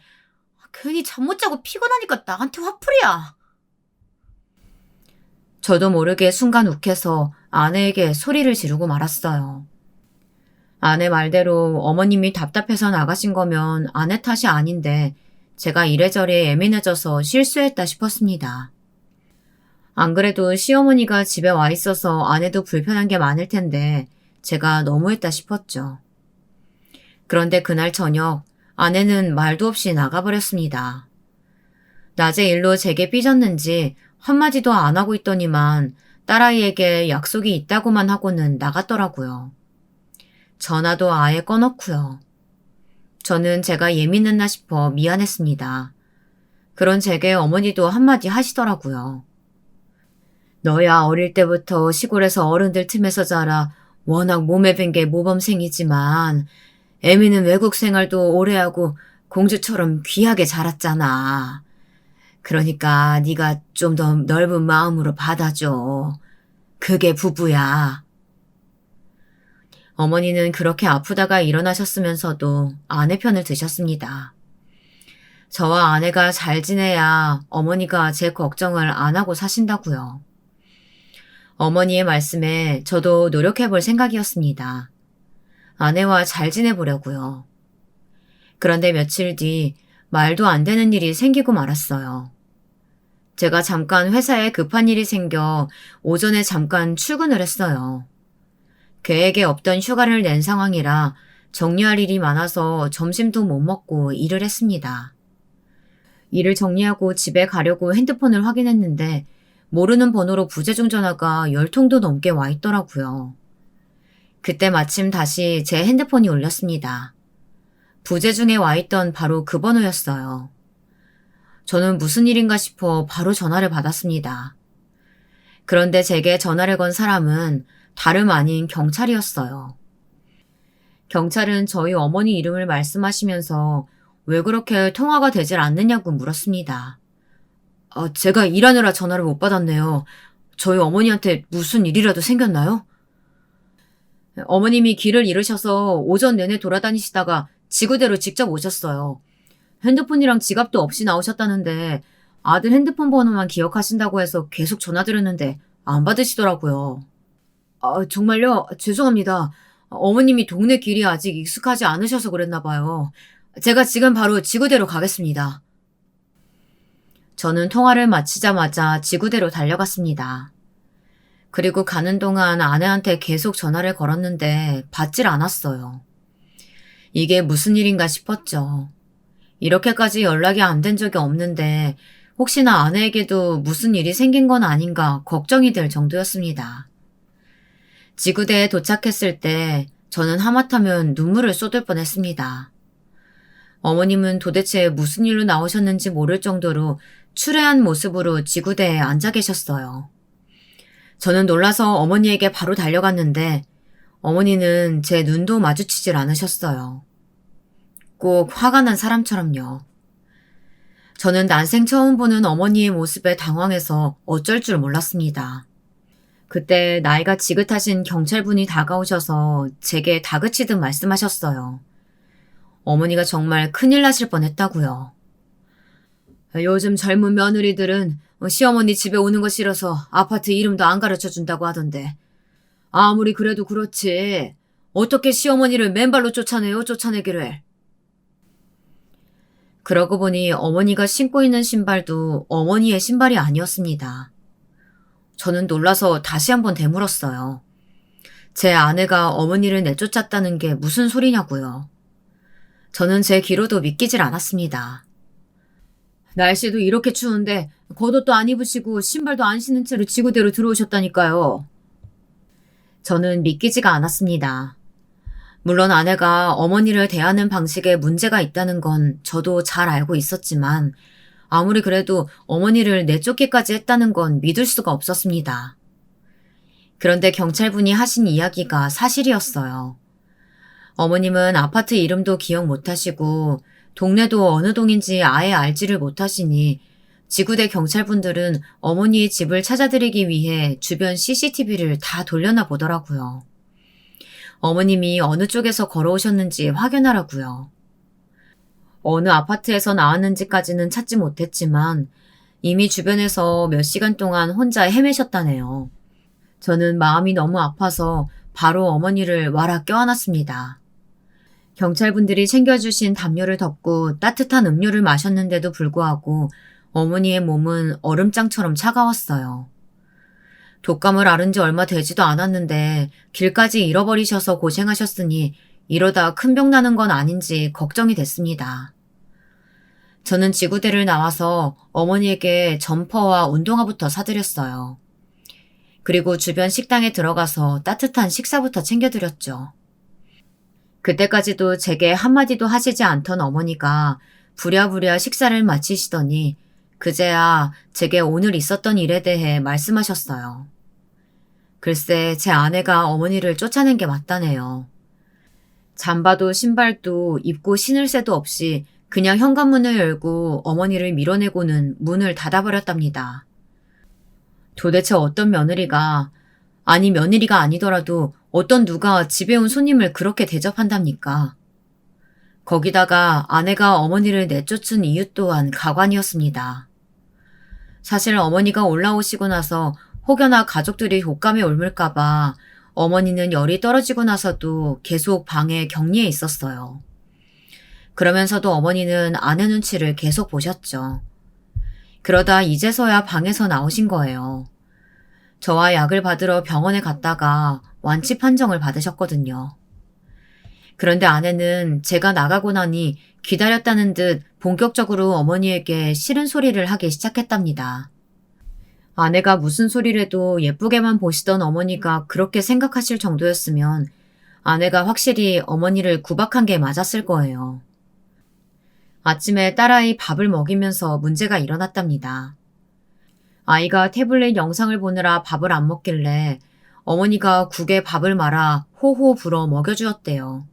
괜히 잠 못 자고 피곤하니까 나한테 화풀이야. 저도 모르게 순간 욱해서 아내에게 소리를 지르고 말았어요. 아내 말대로 어머님이 답답해서 나가신 거면 아내 탓이 아닌데 제가 이래저래 예민해져서 실수했다 싶었습니다. 안 그래도 시어머니가 집에 와 있어서 아내도 불편한 게 많을 텐데 제가 너무했다 싶었죠. 그런데 그날 저녁 아내는 말도 없이 나가버렸습니다. 낮에 일로 제게 삐졌는지 한마디도 안 하고 있더니만 딸아이에게 약속이 있다고만 하고는 나갔더라고요. 전화도 아예 꺼놓고요. 저는 제가 예민했나 싶어 미안했습니다. 그런 제게 어머니도 한마디 하시더라고요. 너야 어릴 때부터 시골에서 어른들 틈에서 자라 워낙 몸에 밴 게 모범생이지만 애미는 외국 생활도 오래 하고 공주처럼 귀하게 자랐잖아. 그러니까 네가 좀 더 넓은 마음으로 받아줘. 그게 부부야. 어머니는 그렇게 아프다가 일어나셨으면서도 아내 편을 드셨습니다. 저와 아내가 잘 지내야 어머니가 제 걱정을 안 하고 사신다고요. 어머니의 말씀에 저도 노력해볼 생각이었습니다. 아내와 잘 지내보려고요. 그런데 며칠 뒤 말도 안 되는 일이 생기고 말았어요. 제가 잠깐 회사에 급한 일이 생겨 오전에 잠깐 출근을 했어요. 계획에 없던 휴가를 낸 상황이라 정리할 일이 많아서 점심도 못 먹고 일을 했습니다. 일을 정리하고 집에 가려고 핸드폰을 확인했는데 모르는 번호로 부재중 전화가 10통도 넘게 와 있더라고요. 그때 마침 다시 제 핸드폰이 울렸습니다. 부재중에 와 있던 바로 그 번호였어요. 저는 무슨 일인가 싶어 바로 전화를 받았습니다. 그런데 제게 전화를 건 사람은 다름 아닌 경찰이었어요. 경찰은 저희 어머니 이름을 말씀하시면서 왜 그렇게 통화가 되질 않느냐고 물었습니다. 제가 일하느라 전화를 못 받았네요. 저희 어머니한테 무슨 일이라도 생겼나요? 어머님이 길을 잃으셔서 오전 내내 돌아다니시다가 지구대로 직접 오셨어요. 핸드폰이랑 지갑도 없이 나오셨다는데 아들 핸드폰 번호만 기억하신다고 해서 계속 전화드렸는데 안 받으시더라고요. 정말요? 죄송합니다. 어머님이 동네 길이 아직 익숙하지 않으셔서 그랬나 봐요. 제가 지금 바로 지구대로 가겠습니다. 저는 통화를 마치자마자 지구대로 달려갔습니다. 그리고 가는 동안 아내한테 계속 전화를 걸었는데 받질 않았어요. 이게 무슨 일인가 싶었죠. 이렇게까지 연락이 안 된 적이 없는데 혹시나 아내에게도 무슨 일이 생긴 건 아닌가 걱정이 될 정도였습니다. 지구대에 도착했을 때 저는 하마터면 눈물을 쏟을 뻔했습니다. 어머님은 도대체 무슨 일로 나오셨는지 모를 정도로 추레한 모습으로 지구대에 앉아 계셨어요. 저는 놀라서 어머니에게 바로 달려갔는데 어머니는 제 눈도 마주치질 않으셨어요. 꼭 화가 난 사람처럼요. 저는 난생 처음 보는 어머니의 모습에 당황해서 어쩔 줄 몰랐습니다. 그때 나이가 지긋하신 경찰분이 다가오셔서 제게 다그치듯 말씀하셨어요. 어머니가 정말 큰일 나실 뻔했다고요. 요즘 젊은 며느리들은 시어머니 집에 오는 거 싫어서 아파트 이름도 안 가르쳐준다고 하던데 아무리 그래도 그렇지 어떻게 시어머니를 맨발로 쫓아내기를. 그러고 보니 어머니가 신고 있는 신발도 어머니의 신발이 아니었습니다. 저는 놀라서 다시 한번 되물었어요. 제 아내가 어머니를 내쫓았다는 게 무슨 소리냐고요. 저는 제 귀로도 믿기질 않았습니다. 날씨도 이렇게 추운데 겉옷도 안 입으시고 신발도 안 신은 채로 지구대로 들어오셨다니까요. 저는 믿기지가 않았습니다. 물론 아내가 어머니를 대하는 방식에 문제가 있다는 건 저도 잘 알고 있었지만 아무리 그래도 어머니를 내쫓기까지 했다는 건 믿을 수가 없었습니다. 그런데 경찰분이 하신 이야기가 사실이었어요. 어머님은 아파트 이름도 기억 못하시고 동네도 어느 동인지 아예 알지를 못하시니 지구대 경찰분들은 어머니의 집을 찾아드리기 위해 주변 CCTV를 다 돌려나 보더라고요. 어머님이 어느 쪽에서 걸어오셨는지 확인하라고요. 어느 아파트에서 나왔는지까지는 찾지 못했지만 이미 주변에서 몇 시간 동안 혼자 헤매셨다네요. 저는 마음이 너무 아파서 바로 어머니를 와라 껴안았습니다. 경찰분들이 챙겨주신 담요를 덮고 따뜻한 음료를 마셨는데도 불구하고 어머니의 몸은 얼음장처럼 차가웠어요. 독감을 앓은 지 얼마 되지도 않았는데 길까지 잃어버리셔서 고생하셨으니 이러다 큰 병 나는 건 아닌지 걱정이 됐습니다. 저는 지구대를 나와서 어머니에게 점퍼와 운동화부터 사드렸어요. 그리고 주변 식당에 들어가서 따뜻한 식사부터 챙겨드렸죠. 그때까지도 제게 한마디도 하시지 않던 어머니가 부랴부랴 식사를 마치시더니 그제야 제게 오늘 있었던 일에 대해 말씀하셨어요. 글쎄 제 아내가 어머니를 쫓아낸 게 맞다네요. 잠바도 신발도 입고 신을 새도 없이 그냥 현관문을 열고 어머니를 밀어내고는 문을 닫아버렸답니다. 도대체 어떤 며느리가, 아니 며느리가 아니더라도 어떤 누가 집에 온 손님을 그렇게 대접한답니까? 거기다가 아내가 어머니를 내쫓은 이유 또한 가관이었습니다. 사실 어머니가 올라오시고 나서 혹여나 가족들이 독감에 옮을까봐 어머니는 열이 떨어지고 나서도 계속 방에 격리해 있었어요. 그러면서도 어머니는 아내 눈치를 계속 보셨죠. 그러다 이제서야 방에서 나오신 거예요. 저와 약을 받으러 병원에 갔다가 완치 판정을 받으셨거든요. 그런데 아내는 제가 나가고 나니 기다렸다는 듯 본격적으로 어머니에게 싫은 소리를 하기 시작했답니다. 아내가 무슨 소리를 해도 예쁘게만 보시던 어머니가 그렇게 생각하실 정도였으면 아내가 확실히 어머니를 구박한 게 맞았을 거예요. 아침에 딸아이 밥을 먹이면서 문제가 일어났답니다. 아이가 태블릿 영상을 보느라 밥을 안 먹길래 어머니가 국에 밥을 말아 호호 불어 먹여주었대요.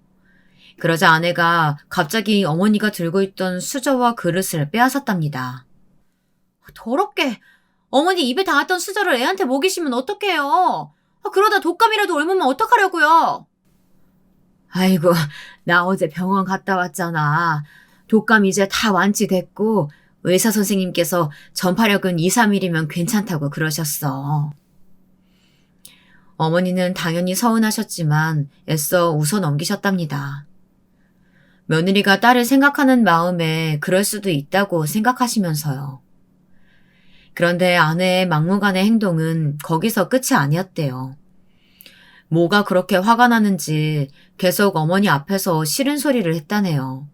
그러자 아내가 갑자기 어머니가 들고 있던 수저와 그릇을 빼앗았답니다. 더럽게! 어머니 입에 닿았던 수저를 애한테 먹이시면 어떡해요? 그러다 독감이라도 옮으면 어떡하려고요? 아이고, 나 어제 병원 갔다 왔잖아. 독감 이제 다 완치됐고 의사 선생님께서 전파력은 2, 3일이면 괜찮다고 그러셨어. 어머니는 당연히 서운하셨지만 애써 웃어 넘기셨답니다. 며느리가 딸을 생각하는 마음에 그럴 수도 있다고 생각하시면서요. 그런데 아내의 막무가내 행동은 거기서 끝이 아니었대요. 뭐가 그렇게 화가 나는지 계속 어머니 앞에서 싫은 소리를 했다네요.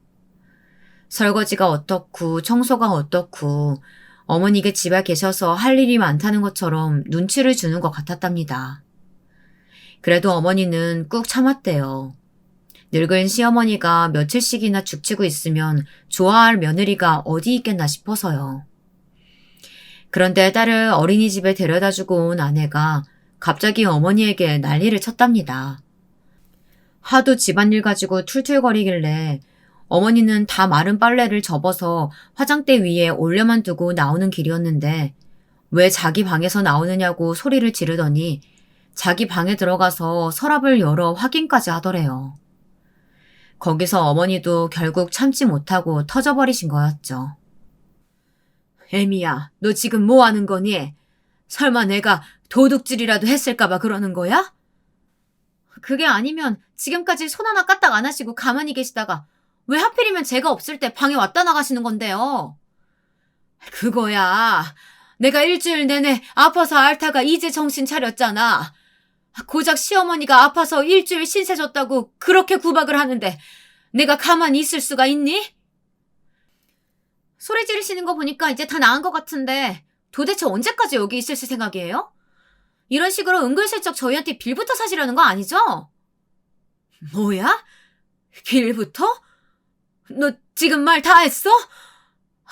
설거지가 어떻고 청소가 어떻고 어머니가 집에 계셔서 할 일이 많다는 것처럼 눈치를 주는 것 같았답니다. 그래도 어머니는 꾹 참았대요. 늙은 시어머니가 며칠씩이나 죽치고 있으면 좋아할 며느리가 어디 있겠나 싶어서요. 그런데 딸을 어린이집에 데려다주고 온 아내가 갑자기 어머니에게 난리를 쳤답니다. 하도 집안일 가지고 툴툴거리길래 어머니는 다 마른 빨래를 접어서 화장대 위에 올려만 두고 나오는 길이었는데 왜 자기 방에서 나오느냐고 소리를 지르더니 자기 방에 들어가서 서랍을 열어 확인까지 하더래요. 거기서 어머니도 결국 참지 못하고 터져버리신 거였죠. 애미야, 너 지금 뭐 하는 거니? 설마 내가 도둑질이라도 했을까봐 그러는 거야? 그게 아니면 지금까지 손 하나 까딱 안 하시고 가만히 계시다가 왜 하필이면 제가 없을 때 방에 왔다 나가시는 건데요? 그거야. 내가 일주일 내내 아파서 앓다가 이제 정신 차렸잖아. 고작 시어머니가 아파서 일주일 신세 졌다고 그렇게 구박을 하는데 내가 가만히 있을 수가 있니? 소리 지르시는 거 보니까 이제 다 나은 것 같은데 도대체 언제까지 여기 있으실 생각이에요? 이런 식으로 은근슬쩍 저희한테 빌부터 사시려는 거 아니죠? 뭐야? 빌부터? 너 지금 말 다 했어?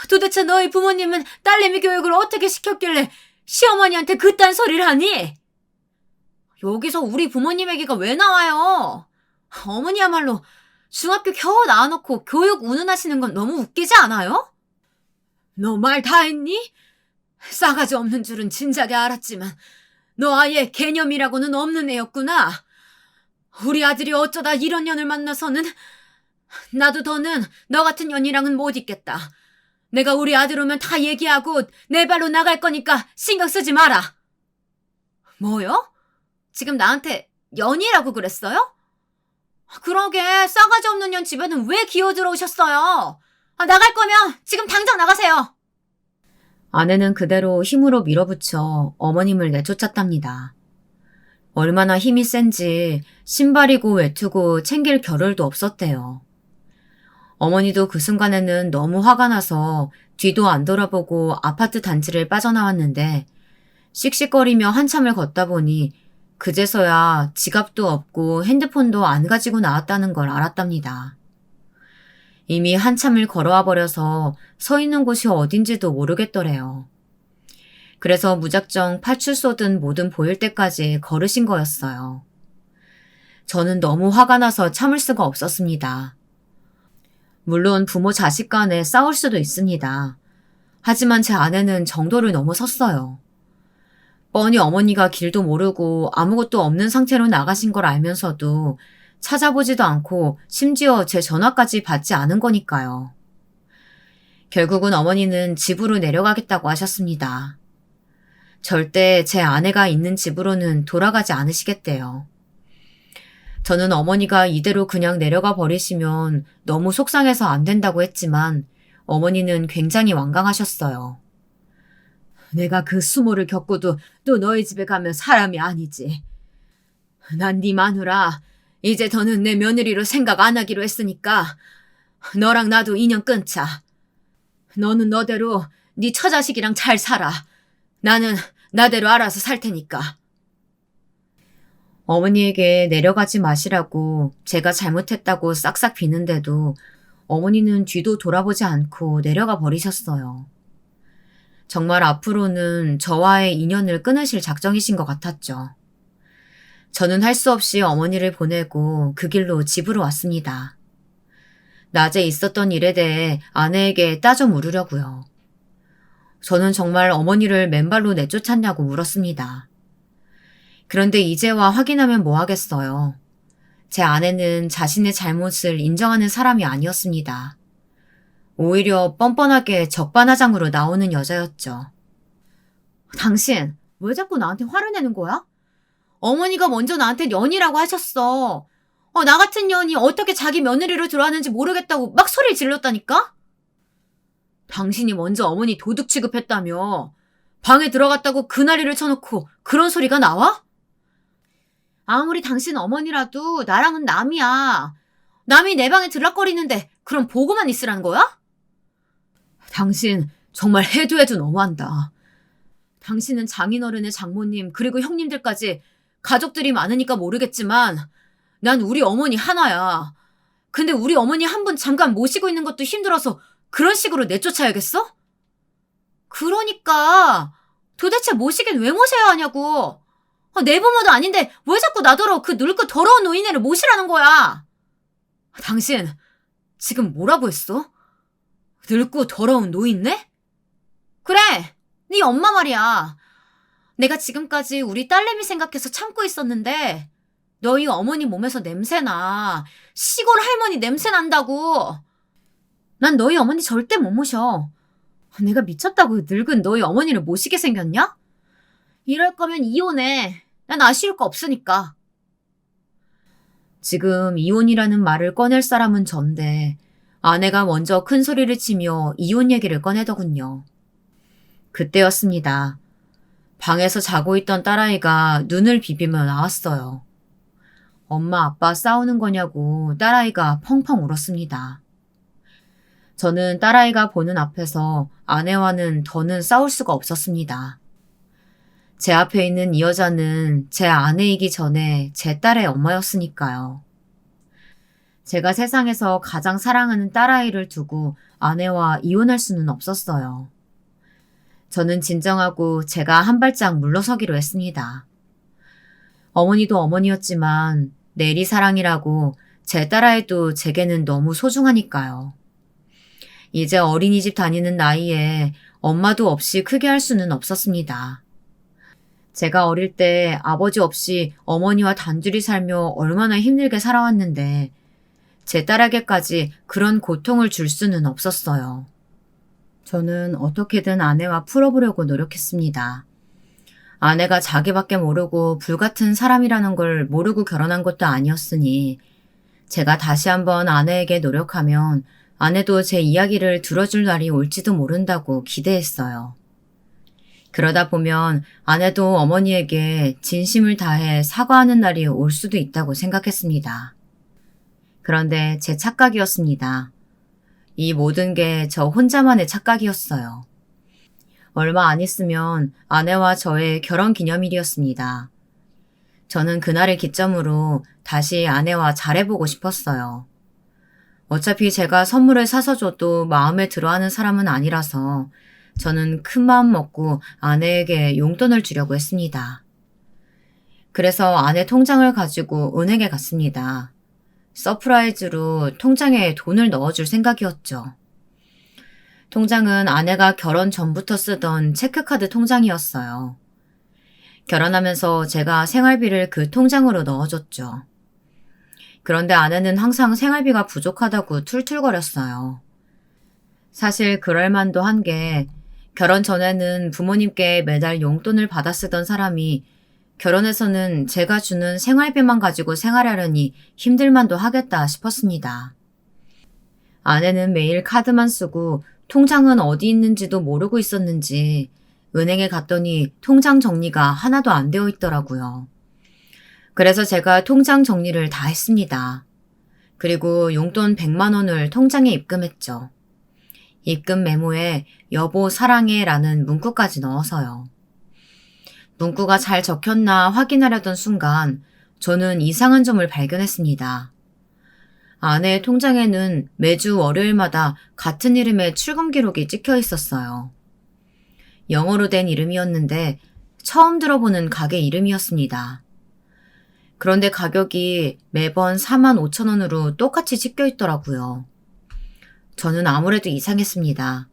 도대체 너희 부모님은 딸내미 교육을 어떻게 시켰길래 시어머니한테 그딴 소리를 하니? 여기서 우리 부모님 얘기가 왜 나와요? 어머니야말로 중학교 겨우 나와놓고 교육 운운하시는 건 너무 웃기지 않아요? 너 말 다 했니? 싸가지 없는 줄은 진작에 알았지만 너 아예 개념이라고는 없는 애였구나. 우리 아들이 어쩌다 이런 년을 만나서는 나도 더는 너 같은 년이랑은 못 있겠다. 내가 우리 아들 오면 다 얘기하고 내 발로 나갈 거니까 신경 쓰지 마라. 뭐요? 지금 나한테 년이라고 그랬어요? 그러게 싸가지 없는 년 집에는 왜 기어 들어오셨어요? 나갈 거면 지금 당장 나가세요. 아내는 그대로 힘으로 밀어붙여 어머님을 내쫓았답니다. 얼마나 힘이 센지 신발이고 외투고 챙길 겨를도 없었대요. 어머니도 그 순간에는 너무 화가 나서 뒤도 안 돌아보고 아파트 단지를 빠져나왔는데 씩씩거리며 한참을 걷다 보니 그제서야 지갑도 없고 핸드폰도 안 가지고 나왔다는 걸 알았답니다. 이미 한참을 걸어와 버려서 서 있는 곳이 어딘지도 모르겠더래요. 그래서 무작정 파출소든 뭐든 보일 때까지 걸으신 거였어요. 저는 너무 화가 나서 참을 수가 없었습니다. 물론 부모 자식 간에 싸울 수도 있습니다. 하지만 제 아내는 정도를 넘어섰어요. 뻔히 어머니가 길도 모르고 아무것도 없는 상태로 나가신 걸 알면서도 찾아보지도 않고 심지어 제 전화까지 받지 않은 거니까요. 결국은 어머니는 집으로 내려가겠다고 하셨습니다. 절대 제 아내가 있는 집으로는 돌아가지 않으시겠대요. 저는 어머니가 이대로 그냥 내려가 버리시면 너무 속상해서 안 된다고 했지만 어머니는 굉장히 완강하셨어요. 내가 그 수모를 겪고도 또 너희 집에 가면 사람이 아니지. 난 네 마누라 이제 더는 내 며느리로 생각 안 하기로 했으니까 너랑 나도 인연 끊자. 너는 너대로 네 처자식이랑 잘 살아. 나는 나대로 알아서 살 테니까. 어머니에게 내려가지 마시라고 제가 잘못했다고 싹싹 비는데도 어머니는 뒤도 돌아보지 않고 내려가 버리셨어요. 정말 앞으로는 저와의 인연을 끊으실 작정이신 것 같았죠. 저는 할 수 없이 어머니를 보내고 그 길로 집으로 왔습니다. 낮에 있었던 일에 대해 아내에게 따져 물으려고요. 저는 정말 어머니를 맨발로 내쫓았냐고 물었습니다. 그런데 이제와 확인하면 뭐 하겠어요. 제 아내는 자신의 잘못을 인정하는 사람이 아니었습니다. 오히려 뻔뻔하게 적반하장으로 나오는 여자였죠. 당신 왜 자꾸 나한테 화를 내는 거야? 어머니가 먼저 나한테 년이라고 하셨어. 나 같은 년이 어떻게 자기 며느리로 들어왔는지 모르겠다고 막 소리를 질렀다니까? 당신이 먼저 어머니 도둑 취급했다며. 방에 들어갔다고 그나리를 쳐놓고 그런 소리가 나와? 아무리 당신 어머니라도 나랑은 남이야. 남이 내 방에 들락거리는데 그럼 보고만 있으라는 거야? 당신 정말 해도 너무한다. 당신은 장인어른의 장모님 그리고 형님들까지 가족들이 많으니까 모르겠지만 난 우리 어머니 하나야. 근데 우리 어머니 한 분 잠깐 모시고 있는 것도 힘들어서 그런 식으로 내쫓아야겠어? 그러니까 도대체 모시긴 왜 모셔야 하냐고. 내 부모도 아닌데 왜 자꾸 나더러 그 늙고 더러운 노인네를 모시라는 거야. 당신 지금 뭐라고 했어? 늙고 더러운 노인네? 그래, 네 엄마 말이야. 내가 지금까지 우리 딸내미 생각해서 참고 있었는데 너희 어머니 몸에서 냄새나. 시골 할머니 냄새 난다고. 난 너희 어머니 절대 못 모셔. 내가 미쳤다고 늙은 너희 어머니를 모시게 생겼냐? 이럴 거면 이혼해. 난 아쉬울 거 없으니까. 지금 이혼이라는 말을 꺼낼 사람은 전데 아내가 먼저 큰 소리를 치며 이혼 얘기를 꺼내더군요. 그때였습니다. 방에서 자고 있던 딸아이가 눈을 비비며 나왔어요. 엄마 아빠 싸우는 거냐고 딸아이가 펑펑 울었습니다. 저는 딸아이가 보는 앞에서 아내와는 더는 싸울 수가 없었습니다. 제 앞에 있는 이 여자는 제 아내이기 전에 제 딸의 엄마였으니까요. 제가 세상에서 가장 사랑하는 딸아이를 두고 아내와 이혼할 수는 없었어요. 저는 진정하고 제가 한 발짝 물러서기로 했습니다. 어머니도 어머니였지만 내리 사랑이라고 제 딸아이도 제게는 너무 소중하니까요. 이제 어린이집 다니는 나이에 엄마도 없이 크게 할 수는 없었습니다. 제가 어릴 때 아버지 없이 어머니와 단둘이 살며 얼마나 힘들게 살아왔는데 제 딸에게까지 그런 고통을 줄 수는 없었어요. 저는 어떻게든 아내와 풀어보려고 노력했습니다. 아내가 자기밖에 모르고 불같은 사람이라는 걸 모르고 결혼한 것도 아니었으니 제가 다시 한번 아내에게 노력하면 아내도 제 이야기를 들어줄 날이 올지도 모른다고 기대했어요. 그러다 보면 아내도 어머니에게 진심을 다해 사과하는 날이 올 수도 있다고 생각했습니다. 그런데 제 착각이었습니다. 이 모든 게 저 혼자만의 착각이었어요. 얼마 안 있으면 아내와 저의 결혼 기념일이었습니다. 저는 그날을 기점으로 다시 아내와 잘해보고 싶었어요. 어차피 제가 선물을 사서 줘도 마음에 들어하는 사람은 아니라서 저는 큰 마음 먹고 아내에게 용돈을 주려고 했습니다. 그래서 아내 통장을 가지고 은행에 갔습니다. 서프라이즈로 통장에 돈을 넣어줄 생각이었죠. 통장은 아내가 결혼 전부터 쓰던 체크카드 통장이었어요. 결혼하면서 제가 생활비를 그 통장으로 넣어줬죠. 그런데 아내는 항상 생활비가 부족하다고 툴툴거렸어요. 사실 그럴 만도 한 게 결혼 전에는 부모님께 매달 용돈을 받아 쓰던 사람이 결혼해서는 제가 주는 생활비만 가지고 생활하려니 힘들만도 하겠다 싶었습니다. 아내는 매일 카드만 쓰고 통장은 어디 있는지도 모르고 있었는지 은행에 갔더니 통장 정리가 하나도 안 되어 있더라고요. 그래서 제가 통장 정리를 다 했습니다. 그리고 용돈 100만 원을 통장에 입금했죠. 입금 메모에 여보 사랑해 라는 문구까지 넣어서요. 문구가 잘 적혔나 확인하려던 순간 저는 이상한 점을 발견했습니다. 아내의 통장에는 매주 월요일마다 같은 이름의 출금 기록이 찍혀 있었어요. 영어로 된 이름이었는데 처음 들어보는 가게 이름이었습니다. 그런데 가격이 매번 45,000원으로 똑같이 찍혀 있더라고요. 저는 아무래도 이상했습니다.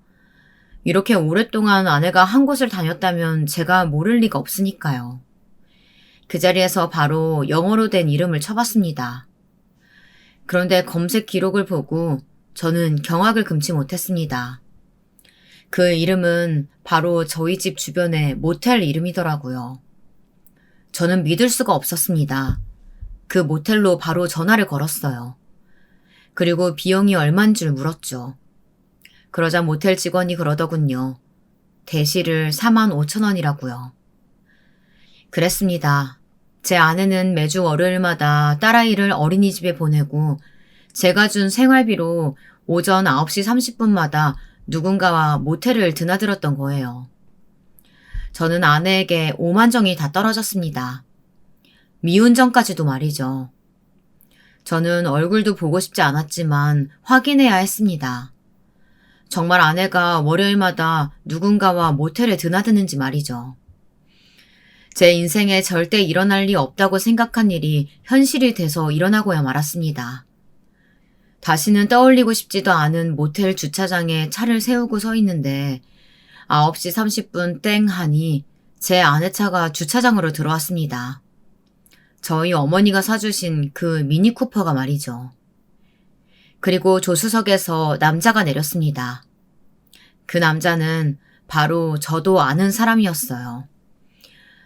이렇게 오랫동안 아내가 한 곳을 다녔다면 제가 모를 리가 없으니까요. 그 자리에서 바로 영어로 된 이름을 쳐봤습니다. 그런데 검색 기록을 보고 저는 경악을 금치 못했습니다. 그 이름은 바로 저희 집 주변의 모텔 이름이더라고요. 저는 믿을 수가 없었습니다. 그 모텔로 바로 전화를 걸었어요. 그리고 비용이 얼만 줄 물었죠. 그러자 모텔 직원이 그러더군요. 대시를 45,000원이라고요. 그랬습니다. 제 아내는 매주 월요일마다 딸아이를 어린이집에 보내고 제가 준 생활비로 오전 9시 30분마다 누군가와 모텔을 드나들었던 거예요. 저는 아내에게 오만정이 다 떨어졌습니다. 미운 정까지도 말이죠. 저는 얼굴도 보고 싶지 않았지만 확인해야 했습니다. 정말 아내가 월요일마다 누군가와 모텔에 드나드는지 말이죠. 제 인생에 절대 일어날 리 없다고 생각한 일이 현실이 돼서 일어나고야 말았습니다. 다시는 떠올리고 싶지도 않은 모텔 주차장에 차를 세우고 서 있는데 9시 30분 땡 하니 제 아내 차가 주차장으로 들어왔습니다. 저희 어머니가 사주신 그 미니쿠퍼가 말이죠. 그리고 조수석에서 남자가 내렸습니다. 그 남자는 바로 저도 아는 사람이었어요.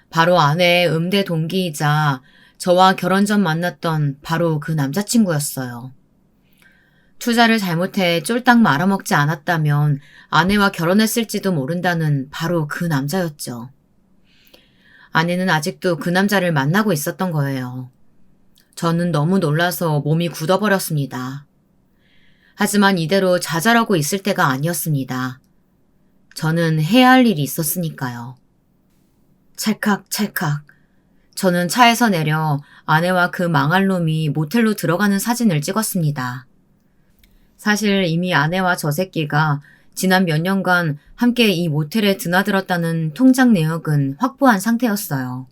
바로 아내의 음대 동기이자 저와 결혼 전 만났던 바로 그 남자친구였어요. 투자를 잘못해 쫄딱 말아먹지 않았다면 아내와 결혼했을지도 모른다는 바로 그 남자였죠. 아내는 아직도 그 남자를 만나고 있었던 거예요. 저는 너무 놀라서 몸이 굳어버렸습니다. 하지만 이대로 좌절하고 있을 때가 아니었습니다. 저는 해야 할 일이 있었으니까요. 찰칵찰칵. 저는 차에서 내려 아내와 그 망할 놈이 모텔로 들어가는 사진을 찍었습니다. 사실 이미 아내와 저 새끼가 지난 몇 년간 함께 이 모텔에 드나들었다는 통장 내역은 확보한 상태였어요.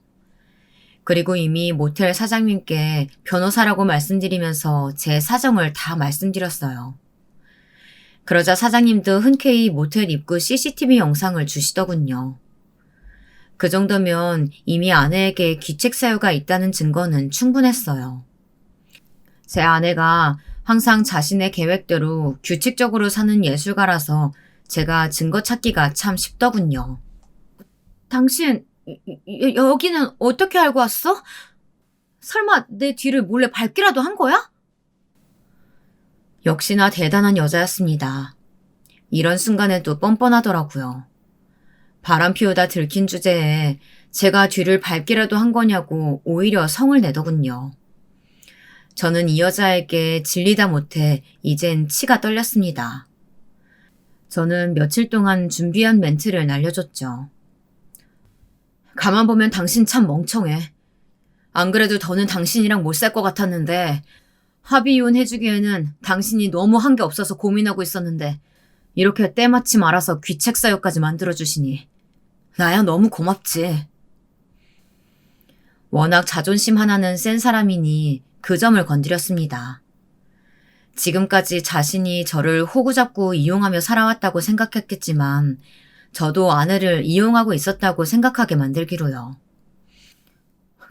그리고 이미 모텔 사장님께 변호사라고 말씀드리면서 제 사정을 다 말씀드렸어요. 그러자 사장님도 흔쾌히 모텔 입구 CCTV 영상을 주시더군요. 그 정도면 이미 아내에게 귀책 사유가 있다는 증거는 충분했어요. 제 아내가 항상 자신의 계획대로 규칙적으로 사는 예술가라서 제가 증거 찾기가 참 쉽더군요. 당신, 여기는 어떻게 알고 왔어? 설마 내 뒤를 몰래 밟기라도 한 거야? 역시나 대단한 여자였습니다. 이런 순간에도 뻔뻔하더라고요. 바람 피우다 들킨 주제에 제가 뒤를 밟기라도 한 거냐고 오히려 성을 내더군요. 저는 이 여자에게 질리다 못해 이젠 치가 떨렸습니다. 저는 며칠 동안 준비한 멘트를 날려줬죠. 가만 보면 당신 참 멍청해. 안 그래도 더는 당신이랑 못 살 것 같았는데 합의 이혼 해주기에는 당신이 너무 한 게 없어서 고민하고 있었는데 이렇게 때마침 알아서 귀책 사유까지 만들어주시니 나야 너무 고맙지. 워낙 자존심 하나는 센 사람이니 그 점을 건드렸습니다. 지금까지 자신이 저를 호구잡고 이용하며 살아왔다고 생각했겠지만 저도 아내를 이용하고 있었다고 생각하게 만들기로요.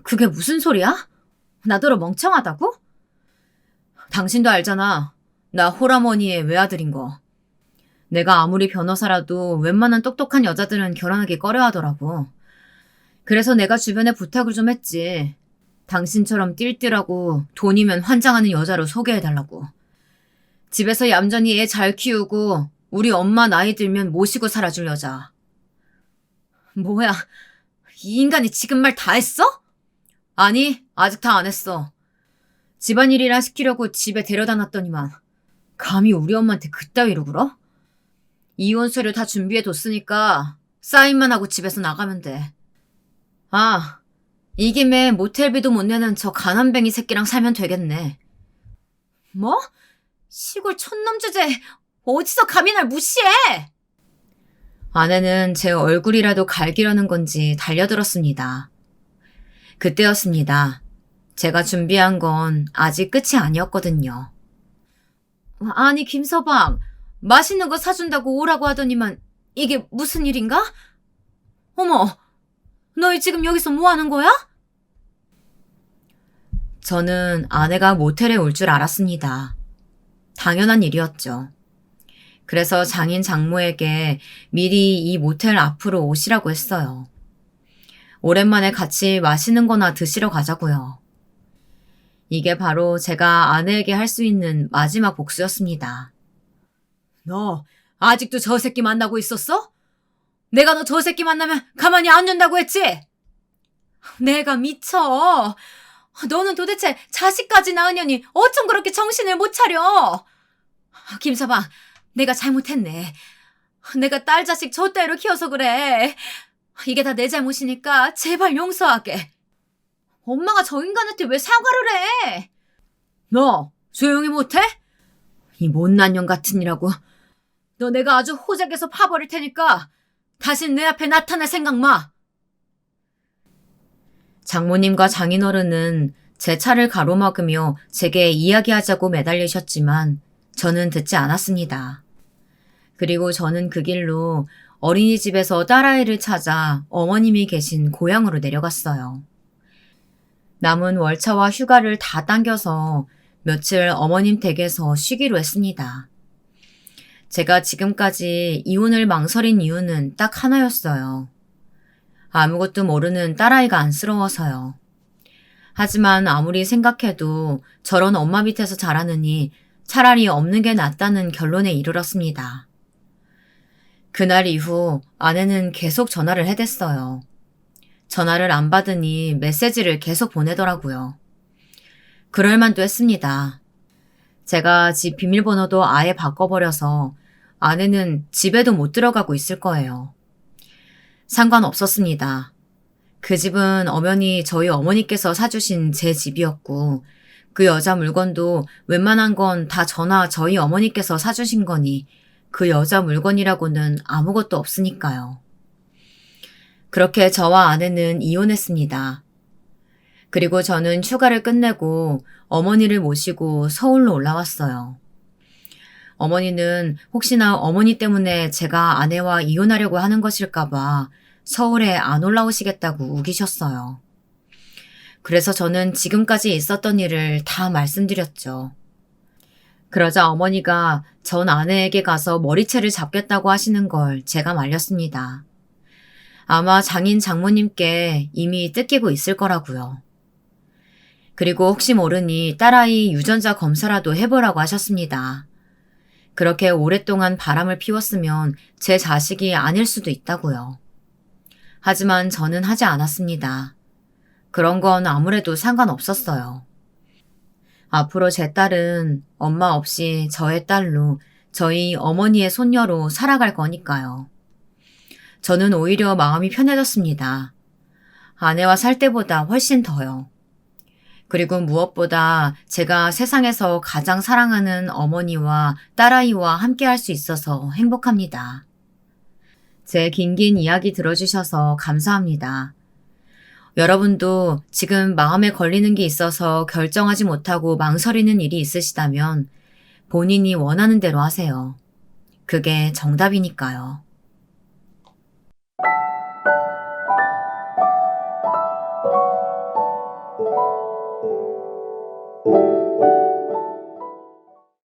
그게 무슨 소리야? 나더러 멍청하다고? 당신도 알잖아. 나 홀어머니의 외아들인 거. 내가 아무리 변호사라도 웬만한 똑똑한 여자들은 결혼하기 꺼려하더라고. 그래서 내가 주변에 부탁을 좀 했지. 당신처럼 띨띨하고 돈이면 환장하는 여자로 소개해달라고. 집에서 얌전히 애 잘 키우고 우리 엄마 나이 들면 모시고 살아줄 여자. 뭐야, 이 인간이 지금 말 다 했어? 아니, 아직 다 안 했어. 집안일이라 시키려고 집에 데려다 놨더니만 감히 우리 엄마한테 그따위로 굴어? 이혼 서류 다 준비해뒀으니까 사인만 하고 집에서 나가면 돼. 아, 이 김에 모텔비도 못 내는 저 가난뱅이 새끼랑 살면 되겠네. 뭐? 시골 촌놈 주제 어디서 감히 날 무시해? 아내는 제 얼굴이라도 갈기려는 건지 달려들었습니다. 그때였습니다. 제가 준비한 건 아직 끝이 아니었거든요. 아니, 김서방, 맛있는 거 사준다고 오라고 하더니만 이게 무슨 일인가? 어머, 너희 지금 여기서 뭐 하는 거야? 저는 아내가 모텔에 올 줄 알았습니다. 당연한 일이었죠. 그래서 장인 장모에게 미리 이 모텔 앞으로 오시라고 했어요. 오랜만에 같이 맛있는 거나 드시러 가자고요. 이게 바로 제가 아내에게 할 수 있는 마지막 복수였습니다. 너 아직도 저 새끼 만나고 있었어? 내가 너 저 새끼 만나면 가만히 안 둔다고 했지? 내가 미쳐. 너는 도대체 자식까지 낳으려니 어쩜 그렇게 정신을 못 차려? 김서방, 내가 잘못했네. 내가 딸 자식 저 따위로 키워서 그래. 이게 다 내 잘못이니까 제발 용서하게. 엄마가 저 인간한테 왜 사과를 해? 너 조용히 못해? 이 못난 년 같은 이라고. 너 내가 아주 호적에서 파버릴 테니까 다신 내 앞에 나타날 생각 마. 장모님과 장인어른은 제 차를 가로막으며 제게 이야기하자고 매달리셨지만 저는 듣지 않았습니다. 그리고 저는 그 길로 어린이집에서 딸아이를 찾아 어머님이 계신 고향으로 내려갔어요. 남은 월차와 휴가를 다 당겨서 며칠 어머님 댁에서 쉬기로 했습니다. 제가 지금까지 이혼을 망설인 이유는 딱 하나였어요. 아무것도 모르는 딸아이가 안쓰러워서요. 하지만 아무리 생각해도 저런 엄마 밑에서 자라느니 차라리 없는 게 낫다는 결론에 이르렀습니다. 그날 이후 아내는 계속 전화를 해댔어요. 전화를 안 받으니 메시지를 계속 보내더라고요. 그럴만도 했습니다. 제가 집 비밀번호도 아예 바꿔버려서 아내는 집에도 못 들어가고 있을 거예요. 상관없었습니다. 그 집은 엄연히 저희 어머니께서 사주신 제 집이었고 그 여자 물건도 웬만한 건 다 저나 저희 어머니께서 사주신 거니 그 여자 물건이라고는 아무것도 없으니까요. 그렇게 저와 아내는 이혼했습니다. 그리고 저는 휴가를 끝내고 어머니를 모시고 서울로 올라왔어요. 어머니는 혹시나 어머니 때문에 제가 아내와 이혼하려고 하는 것일까봐 서울에 안 올라오시겠다고 우기셨어요. 그래서 저는 지금까지 있었던 일을 다 말씀드렸죠. 그러자 어머니가 전 아내에게 가서 머리채를 잡겠다고 하시는 걸 제가 말렸습니다. 아마 장인 장모님께 이미 뜯기고 있을 거라고요. 그리고 혹시 모르니 딸아이 유전자 검사라도 해보라고 하셨습니다. 그렇게 오랫동안 바람을 피웠으면 제 자식이 아닐 수도 있다고요. 하지만 저는 하지 않았습니다. 그런 건 아무래도 상관없었어요. 앞으로 제 딸은 엄마 없이 저의 딸로, 저희 어머니의 손녀로 살아갈 거니까요. 저는 오히려 마음이 편해졌습니다. 아내와 살 때보다 훨씬 더요. 그리고 무엇보다 제가 세상에서 가장 사랑하는 어머니와 딸아이와 함께 할 수 있어서 행복합니다. 제 긴긴 이야기 들어주셔서 감사합니다. 여러분도 지금 마음에 걸리는 게 있어서 결정하지 못하고 망설이는 일이 있으시다면 본인이 원하는 대로 하세요. 그게 정답이니까요.